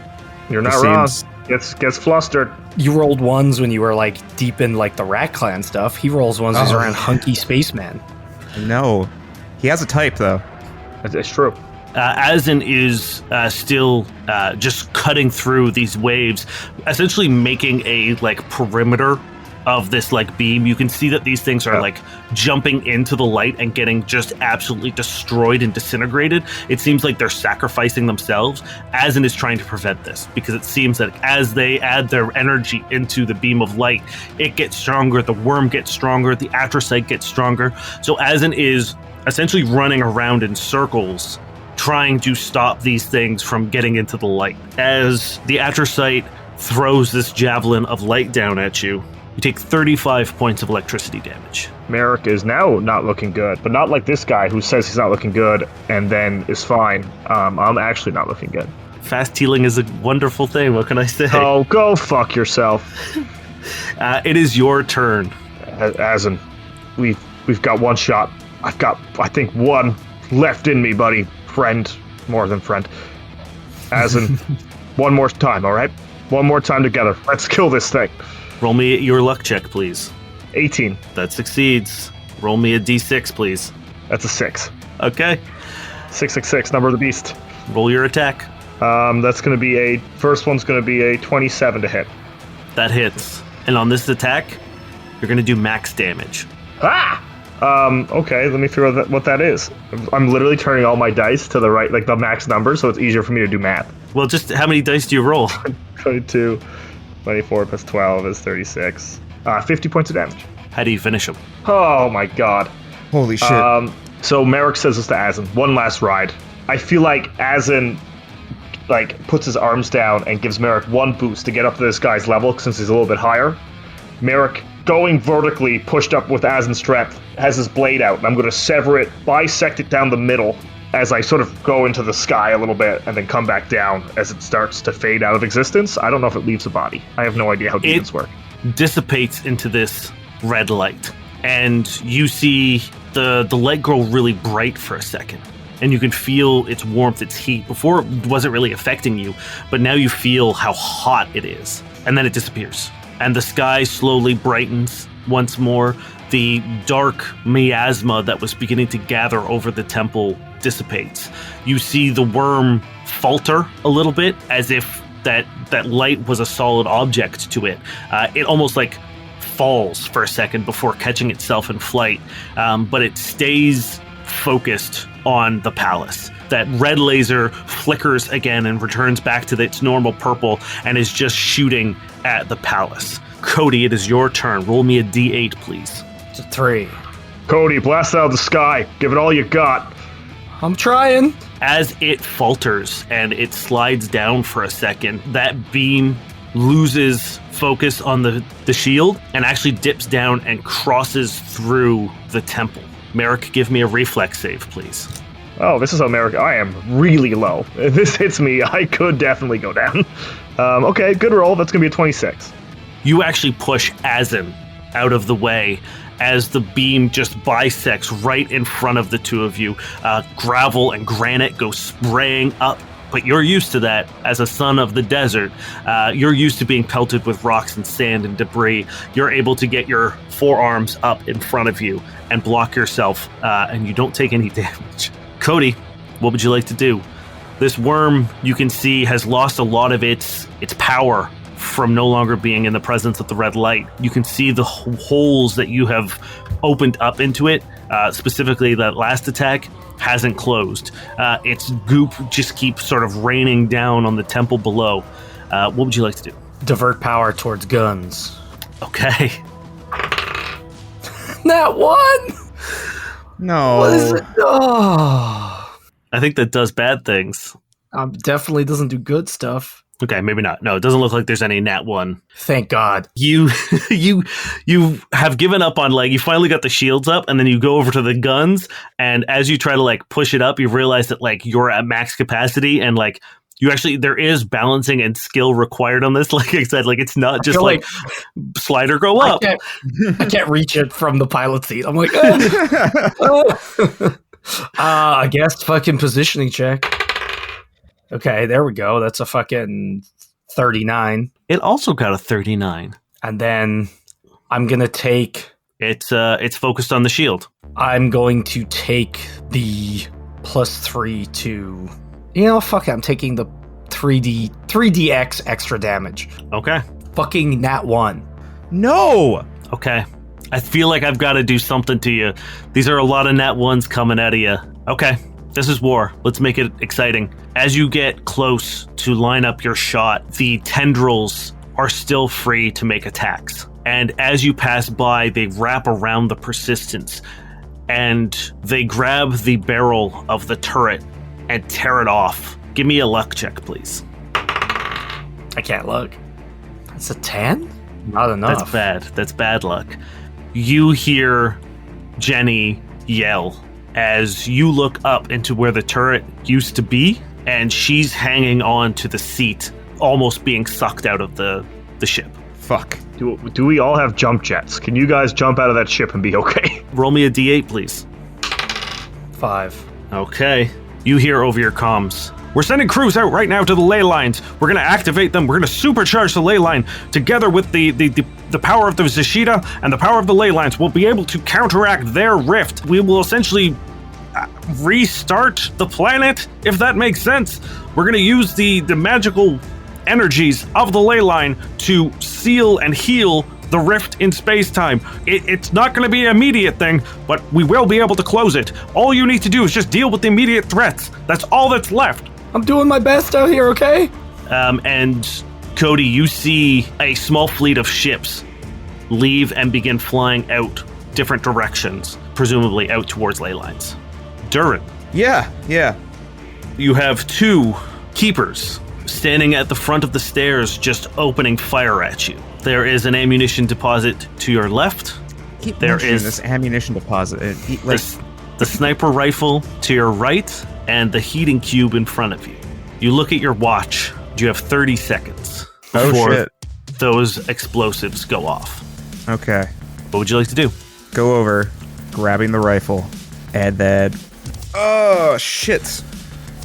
Speaker 3: You're not wrong. Gets flustered.
Speaker 2: You rolled ones when you were like deep in like the Rat Clan stuff. He rolls ones when he's around hunky spaceman.
Speaker 4: No. He has a type, though.
Speaker 3: It's true.
Speaker 1: Azen is still just cutting through these waves, essentially making a like perimeter of this like beam. You can see that these things are like jumping into the light and getting just absolutely destroyed and disintegrated. It seems like they're sacrificing themselves. Azen is trying to prevent this because it seems that as they add their energy into the beam of light, it gets stronger, the worm gets stronger, the Atrocyte gets stronger. So Azen is essentially running around in circles trying to stop these things from getting into the light. As the Atrocyte throws this javelin of light down at you, you take 35 points of electricity damage.
Speaker 3: Merrick is now not looking good, but not like this guy who says he's not looking good and then is fine. I'm actually not looking good.
Speaker 1: Fast healing is a wonderful thing. What can I say?
Speaker 3: Oh, go fuck yourself.
Speaker 1: It is your turn.
Speaker 3: Azen, we've got one shot. I've got, I think, one left in me, buddy. Friend, more than friend. Azen, one more time, all right? One more time together. Let's kill this thing.
Speaker 1: Roll me your luck check, please.
Speaker 3: 18.
Speaker 1: That succeeds. Roll me a d6, please.
Speaker 3: That's a 6.
Speaker 1: Okay.
Speaker 3: 666, number of the beast.
Speaker 1: Roll your attack.
Speaker 3: That's going to be first one's going to be a 27 to hit.
Speaker 1: That hits. And on this attack, you're going to do max damage.
Speaker 3: Ah! Okay, let me figure out what that is. I'm literally turning all my dice to the right, like the max number, so it's easier for me to do math.
Speaker 1: Well, just how many dice do you roll?
Speaker 3: 22, 24 plus 12 is 36. 50 points of damage.
Speaker 1: How do you finish them?
Speaker 3: Oh my god.
Speaker 4: Holy shit.
Speaker 3: So Merrick says this to Azen. One last ride. I feel like Azen puts his arms down and gives Merrick one boost to get up to this guy's level since he's a little bit higher. Merrick, going vertically, pushed up with Azen's strength, has his blade out, and I'm going to sever it, bisect it down the middle as I sort of go into the sky a little bit and then come back down as it starts to fade out of existence. I don't know if it leaves the body. I have no idea how demons work.
Speaker 1: Dissipates into this red light, and you see the light grow really bright for a second, and you can feel its warmth, its heat. Before, it wasn't really affecting you, but now you feel how hot it is, and then it disappears. And the sky slowly brightens, once more. The dark miasma that was beginning to gather over the temple dissipates. You see the worm falter a little bit, as if that light was a solid object to it. It almost like falls for a second before catching itself in flight, but it stays focused on the palace. That red laser flickers again and returns back to its normal purple and is just shooting at the palace. Cody, it is your turn. Roll me a d8, please.
Speaker 2: It's a 3.
Speaker 3: Cody, blast out of the sky. Give it all you got.
Speaker 2: I'm trying.
Speaker 1: As it falters and it slides down for a second, that beam loses focus on the shield and actually dips down and crosses through the temple. Merrick, give me a reflex save, please.
Speaker 3: Oh, this is how Merrick. I am really low. If this hits me, I could definitely go down. Okay, good roll. That's going to be a 26.
Speaker 1: You actually push Azin out of the way as the beam just bisects right in front of the two of you. Gravel and granite go spraying up, but you're used to that as a son of the desert. You're used to being pelted with rocks and sand and debris. You're able to get your forearms up in front of you and block yourself, and you don't take any damage. Cody, what would you like to do? This worm, you can see, has lost a lot of its power from no longer being in the presence of the red light. You can see the holes that you have opened up into it, specifically that last attack, hasn't closed. Its goop just keeps sort of raining down on the temple below. What would you like to do?
Speaker 2: Divert power towards guns.
Speaker 1: Okay.
Speaker 2: That one?
Speaker 4: No.
Speaker 2: What is it? Oh.
Speaker 1: I think that does bad things.
Speaker 2: Definitely doesn't do good stuff.
Speaker 1: Okay, maybe not. No, it doesn't look like there's any nat 1.
Speaker 2: Thank God.
Speaker 1: You have given up on, like, you finally got the shields up, and then you go over to the guns, and as you try to, like, push it up, you realize that, like, you're at max capacity, and, like, you actually, there is balancing and skill required on this. Like I said, like, it's not just like slider go up.
Speaker 2: I can't reach it from the pilot seat. I'm like, I guess fucking positioning check. Okay, there we go. That's a fucking 39.
Speaker 1: It also got a 39.
Speaker 2: And then I'm going to take...
Speaker 1: It's focused on the shield.
Speaker 2: I'm going to take the +3 to... You know, fuck it. I'm taking the 3dx extra damage.
Speaker 1: Okay.
Speaker 2: Fucking nat 1.
Speaker 4: No!
Speaker 1: Okay. I feel like I've got to do something to you. These are a lot of nat 1s coming out of you. Okay. This is war. Let's make it exciting. As you get close to line up your shot, the tendrils are still free to make attacks. And as you pass by, they wrap around the persistence and they grab the barrel of the turret and tear it off. Give me a luck check, please.
Speaker 2: I can't look. That's a 10? Not enough.
Speaker 1: That's bad. That's bad luck. You hear Jenny yell as you look up into where the turret used to be, and she's hanging on to the seat, almost being sucked out of the ship.
Speaker 4: Fuck.
Speaker 3: Do we all have jump jets? Can you guys jump out of that ship and be okay?
Speaker 1: Roll me a d8, please.
Speaker 2: 5.
Speaker 1: Okay. You hear over your comms. We're sending crews out right now to the ley lines. We're going to activate them. We're going to supercharge the ley line. Together with the power of the Zashida and the power of the ley lines, we'll be able to counteract their rift. We will essentially restart the planet, if that makes sense. We're going to use the magical energies of the ley line to seal and heal the rift in space-time. It's not going to be an immediate thing, but we will be able to close it. All you need to do is just deal with the immediate threats. That's all that's left.
Speaker 2: I'm doing my best out here, okay?
Speaker 1: And Cody, you see a small fleet of ships leave and begin flying out different directions, presumably out towards ley lines. Durrin.
Speaker 4: Yeah.
Speaker 1: You have 2 keepers standing at the front of the stairs, just opening fire at you. There is an ammunition deposit to your left.
Speaker 4: There is this ammunition deposit.
Speaker 1: The sniper rifle to your right, and the heating cube in front of you. You look at your watch. You have 30 seconds before those explosives go off.
Speaker 4: Okay.
Speaker 1: What would you like to do?
Speaker 4: Go over, grabbing the rifle, and then... Oh, shit.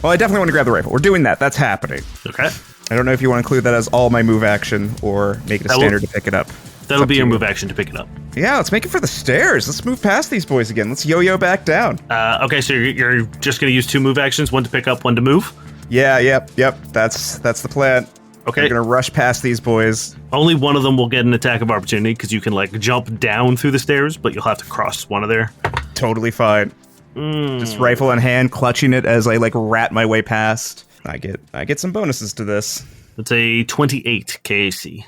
Speaker 4: Well, I definitely want to grab the rifle. We're doing that. That's happening.
Speaker 1: Okay.
Speaker 4: I don't know if you want to include that as all my move action or make it a standard to pick it up.
Speaker 1: That'll be your move action to pick it up.
Speaker 4: Yeah, let's make it for the stairs. Let's move past these boys again. Let's yo-yo back down.
Speaker 1: Okay, so you're just going to use 2 move actions, 1 to pick up, 1 to move?
Speaker 4: Yeah, yep. That's the plan.
Speaker 1: Okay.
Speaker 4: We're going to rush past these boys.
Speaker 1: Only one of them will get an attack of opportunity because you can like jump down through the stairs, but you'll have to cross one of there.
Speaker 4: Totally fine. Just rifle in hand, clutching it as I like rat my way past. I get some bonuses to this.
Speaker 1: It's a 28 KAC.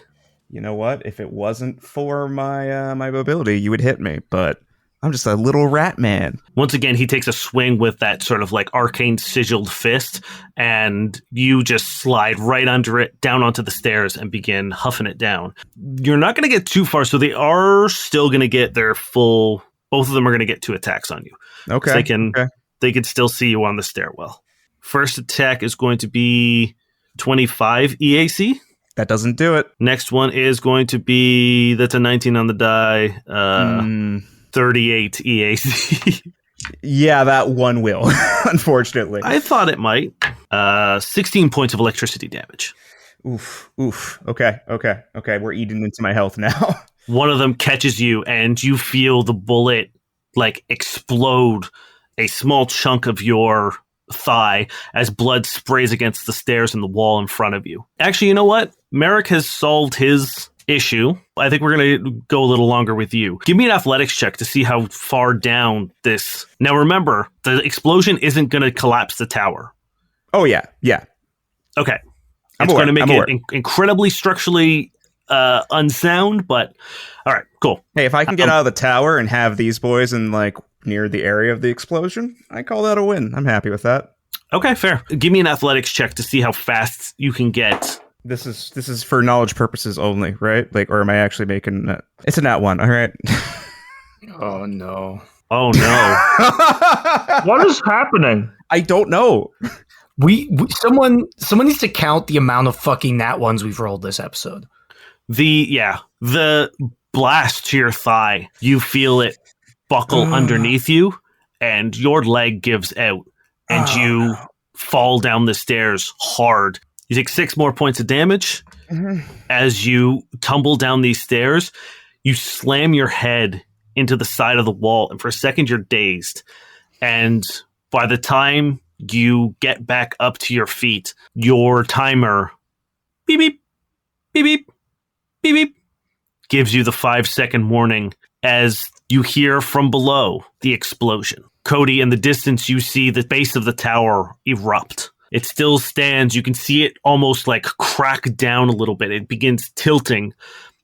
Speaker 4: You know what? If it wasn't for my my mobility, you would hit me, but I'm just a little rat man.
Speaker 1: Once again, he takes a swing with that sort of like arcane sigiled fist, and you just slide right under it, down onto the stairs, and begin huffing it down. You're not going to get too far, so they are still going to get their full... Both of them are going to get 2 attacks on you.
Speaker 4: Okay.
Speaker 1: So they can still see you on the stairwell. First attack is going to be 25 EAC.
Speaker 4: That doesn't do it.
Speaker 1: Next one is going to be... That's a 19 on the die. 38 EAC.
Speaker 4: Yeah, that one will, unfortunately.
Speaker 1: I thought it might. 16 points of electricity damage.
Speaker 4: Oof. Okay. We're eating into my health now.
Speaker 1: One of them catches you, and you feel the bullet like explode a small chunk of your thigh as blood sprays against the stairs and the wall in front of you. Actually, you know what? Merrick has solved his issue. I think we're going to go a little longer with you. Give me an athletics check to see how far down this... Now remember, the explosion isn't going to collapse the tower.
Speaker 4: Oh, yeah.
Speaker 1: Okay. It's going to make it incredibly structurally unsound, but all right, cool.
Speaker 4: Hey, if I can get out of the tower and have these boys in like near the area of the explosion, I call that a win. I'm happy with that.
Speaker 1: Okay, fair. Give me an athletics check to see how fast you can get.
Speaker 4: This is for knowledge purposes only, right? Like, or am I actually making that? It's a nat 1, all right?
Speaker 2: Oh, no.
Speaker 1: Oh, no.
Speaker 3: What is happening?
Speaker 4: I don't know.
Speaker 2: Someone needs to count the amount of fucking nat 1s we've rolled this episode.
Speaker 1: The blast to your thigh, you feel it buckle underneath you, and your leg gives out, and you fall down the stairs hard. You take 6 more points of damage. As you tumble down these stairs, you slam your head into the side of the wall, and for a second you're dazed. And by the time you get back up to your feet, your timer beep beep beep beep beep beep gives you the 5-second warning as you hear from below the explosion. Cody, in the distance, you see the base of the tower erupt. It still stands. You can see it almost like crack down a little bit. It begins tilting.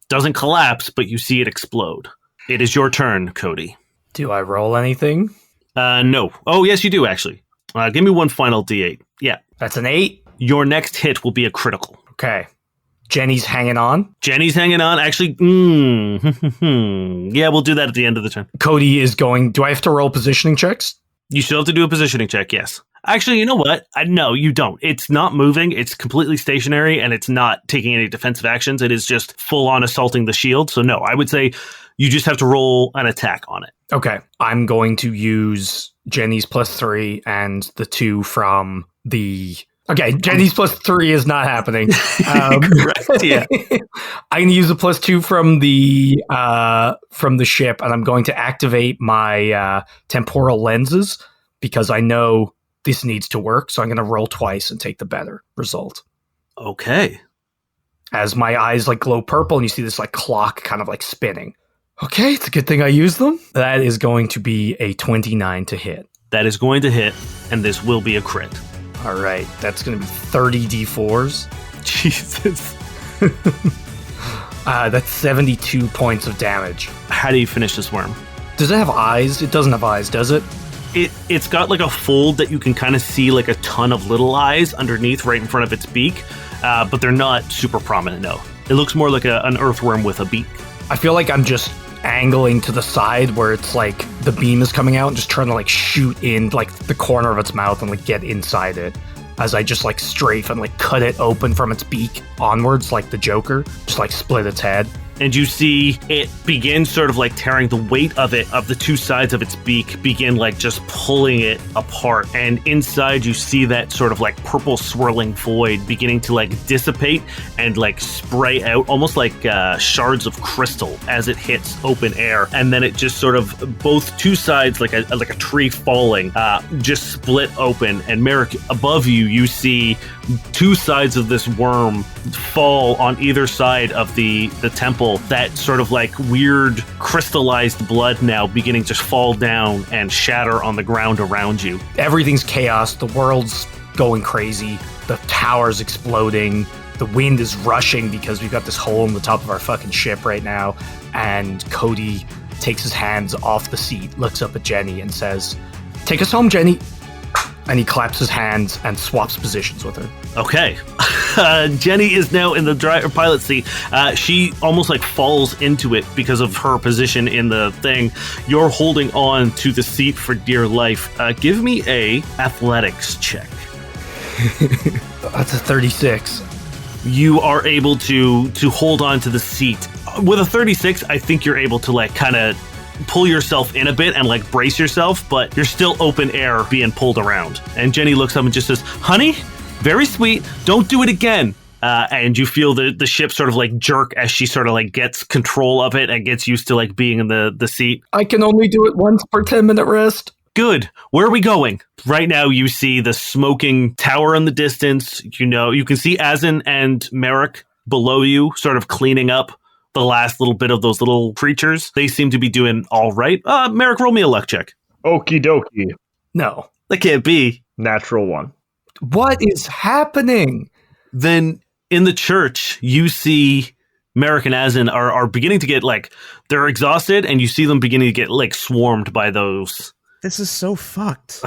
Speaker 1: Doesn't collapse, but you see it explode. It is your turn, Cody.
Speaker 2: Do I roll anything?
Speaker 1: No. Oh, yes, you do, actually. Give me one final D8. Yeah.
Speaker 2: That's an 8.
Speaker 1: Your next hit will be a critical.
Speaker 2: Okay. Jenny's hanging on.
Speaker 1: Jenny's hanging on. Actually, yeah, we'll do that at the end of the turn.
Speaker 2: Cody is going... Do I have to roll positioning checks?
Speaker 1: You still have to do a positioning check, yes. Actually, you know what? No, you don't. It's not moving. It's completely stationary, and it's not taking any defensive actions. It is just full-on assaulting the shield. So no, I would say you just have to roll an attack on it.
Speaker 2: Okay. I'm going to use Jenny's +3 and the 2 from the... Okay, Jenny's +3 is not happening.
Speaker 1: Correct, yeah.
Speaker 2: I'm going to use a +2 from the ship, and I'm going to activate my temporal lenses because I know this needs to work, so I'm going to roll twice and take the better result.
Speaker 1: Okay.
Speaker 2: As my eyes like glow purple, and you see this like clock kind of like spinning. Okay, it's a good thing I used them. That is going to be a 29 to hit.
Speaker 1: That is going to hit, and this will be a crit.
Speaker 2: All right, that's going to be 30 d4s.
Speaker 1: Jesus.
Speaker 2: That's 72 points of damage.
Speaker 1: How do you finish this worm?
Speaker 2: Does it have eyes? It doesn't have eyes, does it?
Speaker 1: It's got like a fold that you can kind of see like a ton of little eyes underneath right in front of its beak, but they're not super prominent, no. It looks more like an earthworm with a beak.
Speaker 2: I feel like I'm just angling to the side where it's like the beam is coming out and just trying to like shoot in like the corner of its mouth and like get inside it as I just like strafe and like cut it open from its beak onwards like the Joker, just like split its head.
Speaker 1: and you see it begin sort of like tearing the weight of it, of the two sides of its beak, begin like just pulling it apart. And inside you see that sort of like purple swirling void beginning to like dissipate and like spray out almost like shards of crystal as it hits open air. And then it just sort of both two sides like a tree falling just split open. And Merrick, above you, you see two sides of this worm fall on either side of the temple. That sort of like weird crystallized blood now beginning to fall down and shatter on the ground around you.
Speaker 2: Everything's chaos. The world's going crazy. The tower's exploding. The wind is rushing because we've got this hole in the top of our fucking ship right now. And Cody takes his hands off the seat, looks up at Jenny and says, "Take us home, Jenny." And he claps his hands and swaps positions with her.
Speaker 1: Okay. Jenny is now in the pilot seat. She almost like falls into it because of her position in the thing. You're holding on to the seat for dear life. Give me a athletics check.
Speaker 2: That's a 36.
Speaker 1: You are able to hold on to the seat. With a 36, I think you're able to like kind of pull yourself in a bit and like brace yourself, but you're still open air being pulled around. And Jenny looks up and just says, "Honey, very sweet, don't do it again." And you feel the ship sort of like jerk as she sort of like gets control of it and gets used to like being in the seat.
Speaker 2: I can only do it once per 10-minute rest.
Speaker 1: Good. Where are we going? Right now you see the smoking tower in the distance. You know, you can see Azin and Merrick below you sort of cleaning up the last little bit of those little creatures. They seem to be doing all right. Merrick, roll me a luck check.
Speaker 3: Okie dokie.
Speaker 2: No.
Speaker 1: That can't be.
Speaker 3: Natural one.
Speaker 2: What is happening?
Speaker 1: Then in the church, you see Merrick and Azin are beginning to get like, they're exhausted, and you see them beginning to get like swarmed by those
Speaker 4: This is so fucked.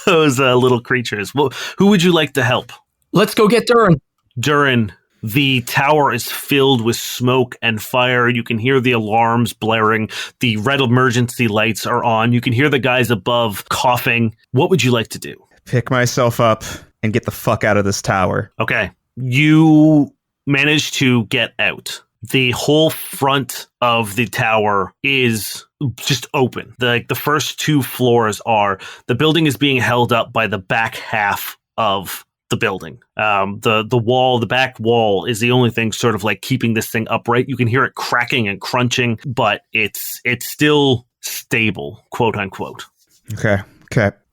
Speaker 1: those little creatures. Well, who would you like to help?
Speaker 2: Let's go get Durrin.
Speaker 1: Durrin, the tower is filled with smoke and fire. You can hear the alarms blaring. The red emergency lights are on. You can hear the guys above coughing. What would you like to do?
Speaker 4: Pick myself up and get the fuck out of this tower.
Speaker 1: Okay. You manage to get out. The whole front of the tower is just open. The first two floors are. The building is being held up by the back half of the building. The back wall is the only thing sort of like keeping this thing upright. You can hear it cracking and crunching, but it's still stable, quote unquote.
Speaker 4: Okay.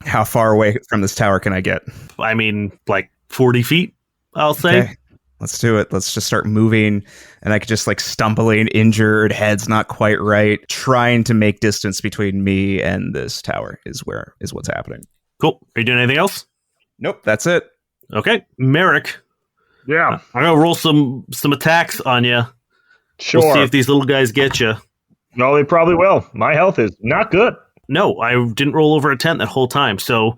Speaker 4: How far away from this tower can I get?
Speaker 1: I mean, like 40 feet, I'll say.
Speaker 4: Okay. Let's do it. Let's just start moving. And I could just like stumbling, injured, head's not quite right. Trying to make distance between me and this tower is what's happening.
Speaker 1: Cool. Are you doing anything else?
Speaker 4: Nope, that's it.
Speaker 1: Okay. Merrick.
Speaker 3: Yeah.
Speaker 1: I'm going to roll some attacks on you.
Speaker 3: Sure.
Speaker 1: We'll see if these little guys get you.
Speaker 3: No, they probably will. My health is not good.
Speaker 1: No, I didn't roll over a 10 that whole time. So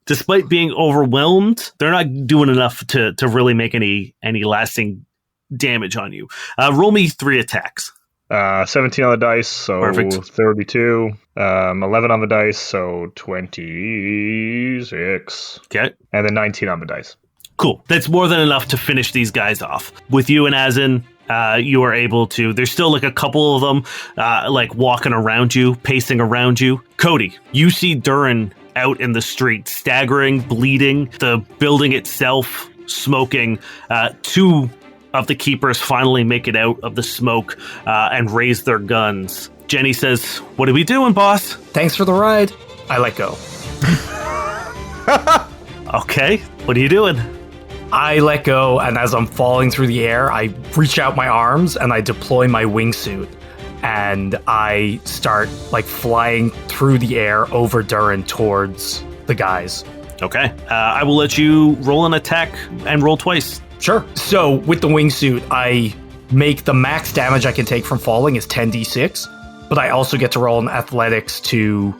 Speaker 1: despite being overwhelmed, they're not doing enough to really make any lasting damage on you. Roll me 3 attacks.
Speaker 3: 17 on the dice, so
Speaker 1: Perfect.
Speaker 3: 32. 11 on the dice, so 26.
Speaker 1: Okay.
Speaker 3: And then 19 on the dice.
Speaker 1: Cool. That's more than enough to finish these guys off. With you and Azin, you are able to. There's still like a couple of them like walking around you, pacing around you. Cody, you see Durrin out in the street, staggering, bleeding, the building itself smoking. 2 of the keepers finally make it out of the smoke and raise their guns. Jenny says, "What are we doing, boss?"
Speaker 2: Thanks for the ride. I let go.
Speaker 1: Okay, what are you doing?
Speaker 2: I let go, and as I'm falling through the air, I reach out my arms and I deploy my wingsuit. And I start like flying through the air over Durrin towards the guys.
Speaker 1: Okay, I will let you roll an attack and roll twice.
Speaker 2: Sure. So with the wingsuit, I make the max damage I can take from falling is 10d6, but I also get to roll an acrobatics to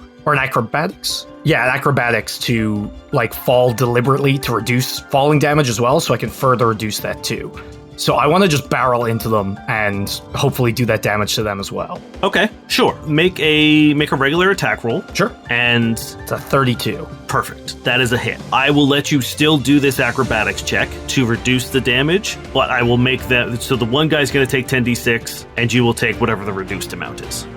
Speaker 2: like fall deliberately to reduce falling damage as well, so I can further reduce that too. So I want to just barrel into them and hopefully do that damage to them as well.
Speaker 1: Okay, sure. Make a regular attack roll.
Speaker 2: Sure.
Speaker 1: And
Speaker 2: It's a 32.
Speaker 1: perfect. That is a hit. I will let you still do this acrobatics check to reduce the damage, but I will make that so the one guy's going to take 10d6 and you will take whatever the reduced amount is.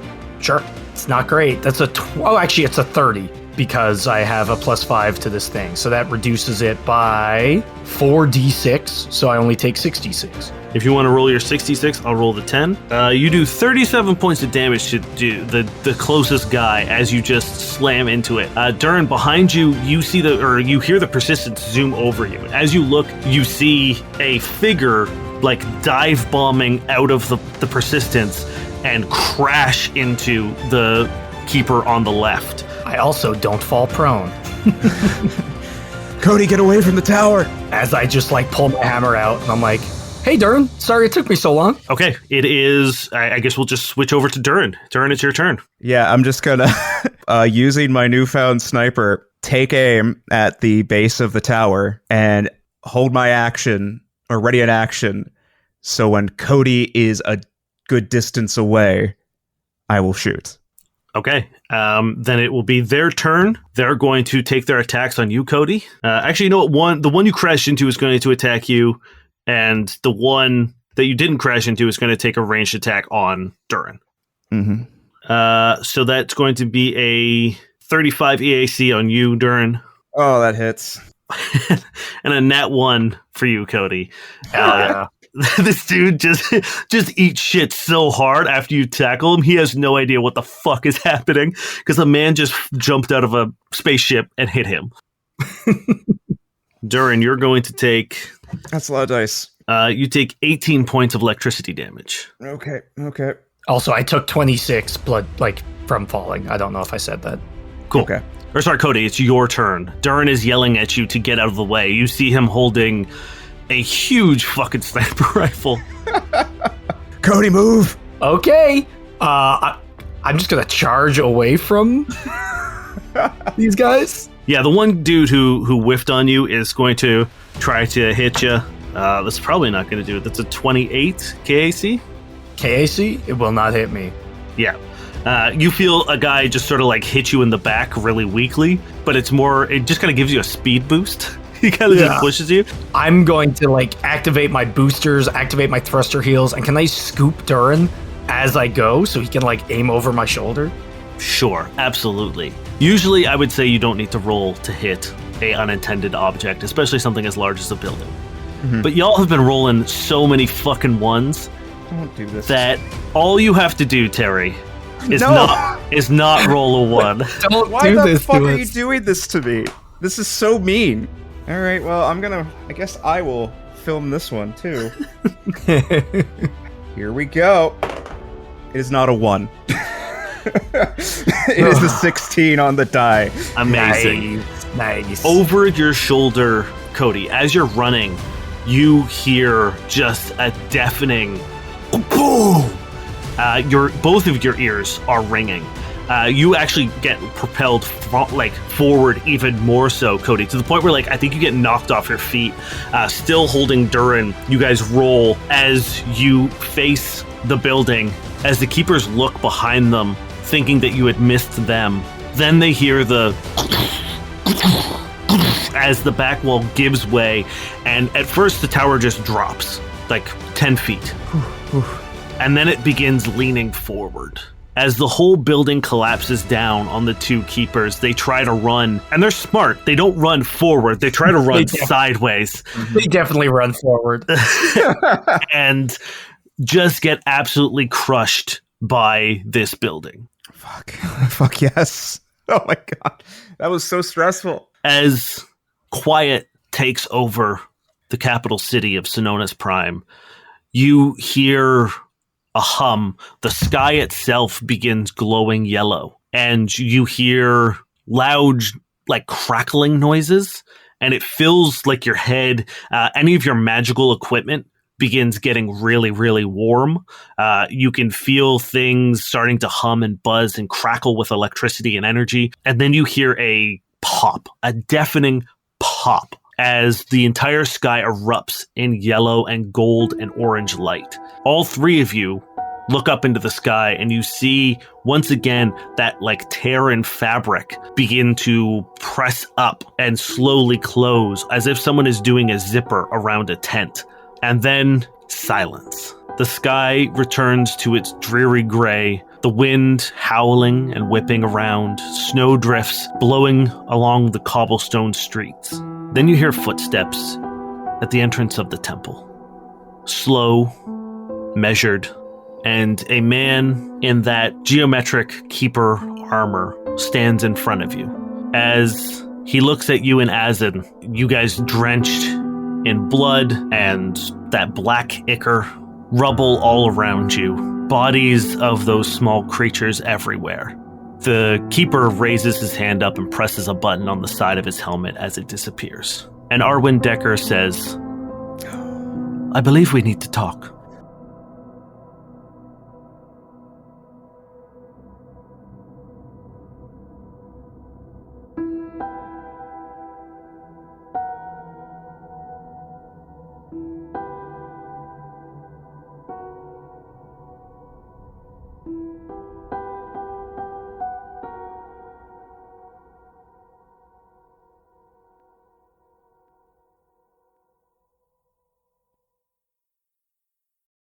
Speaker 2: Sure. It's not great. That's actually it's a 30 because I have a +5 to this thing. So that reduces it by 4d6. So I only take 66.
Speaker 1: If you want to roll your 66, I'll roll the 10. You do 37 points of damage to the closest guy as you just slam into it. Durrin, behind you, you hear the persistence zoom over you. As you look, you see a figure like dive bombing out of the persistence and crash into the keeper on the left.
Speaker 2: I also don't fall prone.
Speaker 4: Cody, get away from the tower.
Speaker 2: As I just like pull my hammer out and I'm like, hey, Durrin, sorry it took me so long.
Speaker 1: Okay, it is. I guess we'll just switch over to Durrin. Durrin, it's your turn.
Speaker 4: Yeah, I'm just gonna, using my newfound sniper, take aim at the base of the tower and hold my action, or ready an action, so when Cody is a good distance away, I will shoot.
Speaker 1: Okay, then it will be their turn. They're going to take their attacks on you, Cody. Actually, you know what? The one you crashed into is going to attack you, and the one that you didn't crash into is going to take a ranged attack on Durrin.
Speaker 4: Mm-hmm.
Speaker 1: So that's going to be a 35 EAC on you, Durrin.
Speaker 4: Oh, that hits.
Speaker 1: And a nat 1 for you, Cody.
Speaker 2: Yeah.
Speaker 1: This dude just eats shit so hard after you tackle him. He has no idea what the fuck is happening because the man just jumped out of a spaceship and hit him. Durrin, you're going to take...
Speaker 4: That's a lot of dice.
Speaker 1: You take 18 points of electricity damage.
Speaker 4: Okay.
Speaker 2: Also, I took 26 blood, from falling. I don't know if I said that.
Speaker 1: Cool.
Speaker 4: Okay.
Speaker 1: Or sorry, Cody, it's your turn. Durrin is yelling at you to get out of the way. You see him holding a huge fucking sniper rifle.
Speaker 4: Cody, move!
Speaker 2: Okay. I'm just going to charge away from these guys.
Speaker 1: Yeah, the one dude who whiffed on you is going to try to hit you. That's probably not going to do it. That's a 28 KAC.
Speaker 2: KAC? It will not hit me.
Speaker 1: Yeah. You feel a guy just sort of like hit you in the back really weakly, but it just kind of gives you a speed boost. He kind of just pushes you.
Speaker 2: I'm going to activate my boosters, activate my thruster heals, and can I scoop Durrin as I go so he can aim over my shoulder?
Speaker 1: Sure, absolutely. Usually I would say you don't need to roll to hit a unintended object, especially something as large as a building. Mm-hmm. But y'all have been rolling so many fucking ones.
Speaker 4: Don't do this.
Speaker 1: That all you have to do, Terry, is not roll a 1.
Speaker 4: Why the fuck are you doing this to me? This is so mean. All right, well, I guess I will film this one too. Here we go. It is not a 1. It is a 16 on the die.
Speaker 1: Amazing.
Speaker 2: Nice.
Speaker 1: Over your shoulder, Cody, as you're running, you hear just a deafening boom. Both of your ears are ringing. You actually get propelled forward even more so, Cody, to the point where I think you get knocked off your feet. Still holding Durrin, you guys roll as you face the building. As the keepers look behind them, thinking that you had missed them, then they hear as the back wall gives way, and at first the tower just drops 10 feet. And then it begins leaning forward. As the whole building collapses down on the two keepers, they try to run, and they're smart. They don't run forward. They try to run sideways.
Speaker 2: They definitely run forward.
Speaker 1: And just get absolutely crushed by this building.
Speaker 4: Fuck yes. Oh my god. That was so stressful.
Speaker 1: As quiet takes over the capital city of Synonus Prime, you hear a hum. The sky itself begins glowing yellow, and you hear loud, crackling noises, and it feels like your head, any of your magical equipment begins getting really, really warm. You can feel things starting to hum and buzz and crackle with electricity and energy, and then you hear a pop, a deafening pop as the entire sky erupts in yellow and gold and orange light. All three of you look up into the sky and you see once again that like Terran fabric begin to press up and slowly close as if someone is doing a zipper around a tent. And then silence. The sky returns to its dreary gray, the wind howling and whipping around, snow drifts blowing along the cobblestone streets. Then you hear footsteps at the entrance of the temple. Slow, measured, and a man in that geometric keeper armor stands in front of you. As he looks at you and Azin, you guys drenched in blood and that black ichor, rubble all around you, bodies of those small creatures everywhere. The keeper raises his hand up and presses a button on the side of his helmet as it disappears. And Arwen Decker says, "I believe we need to talk."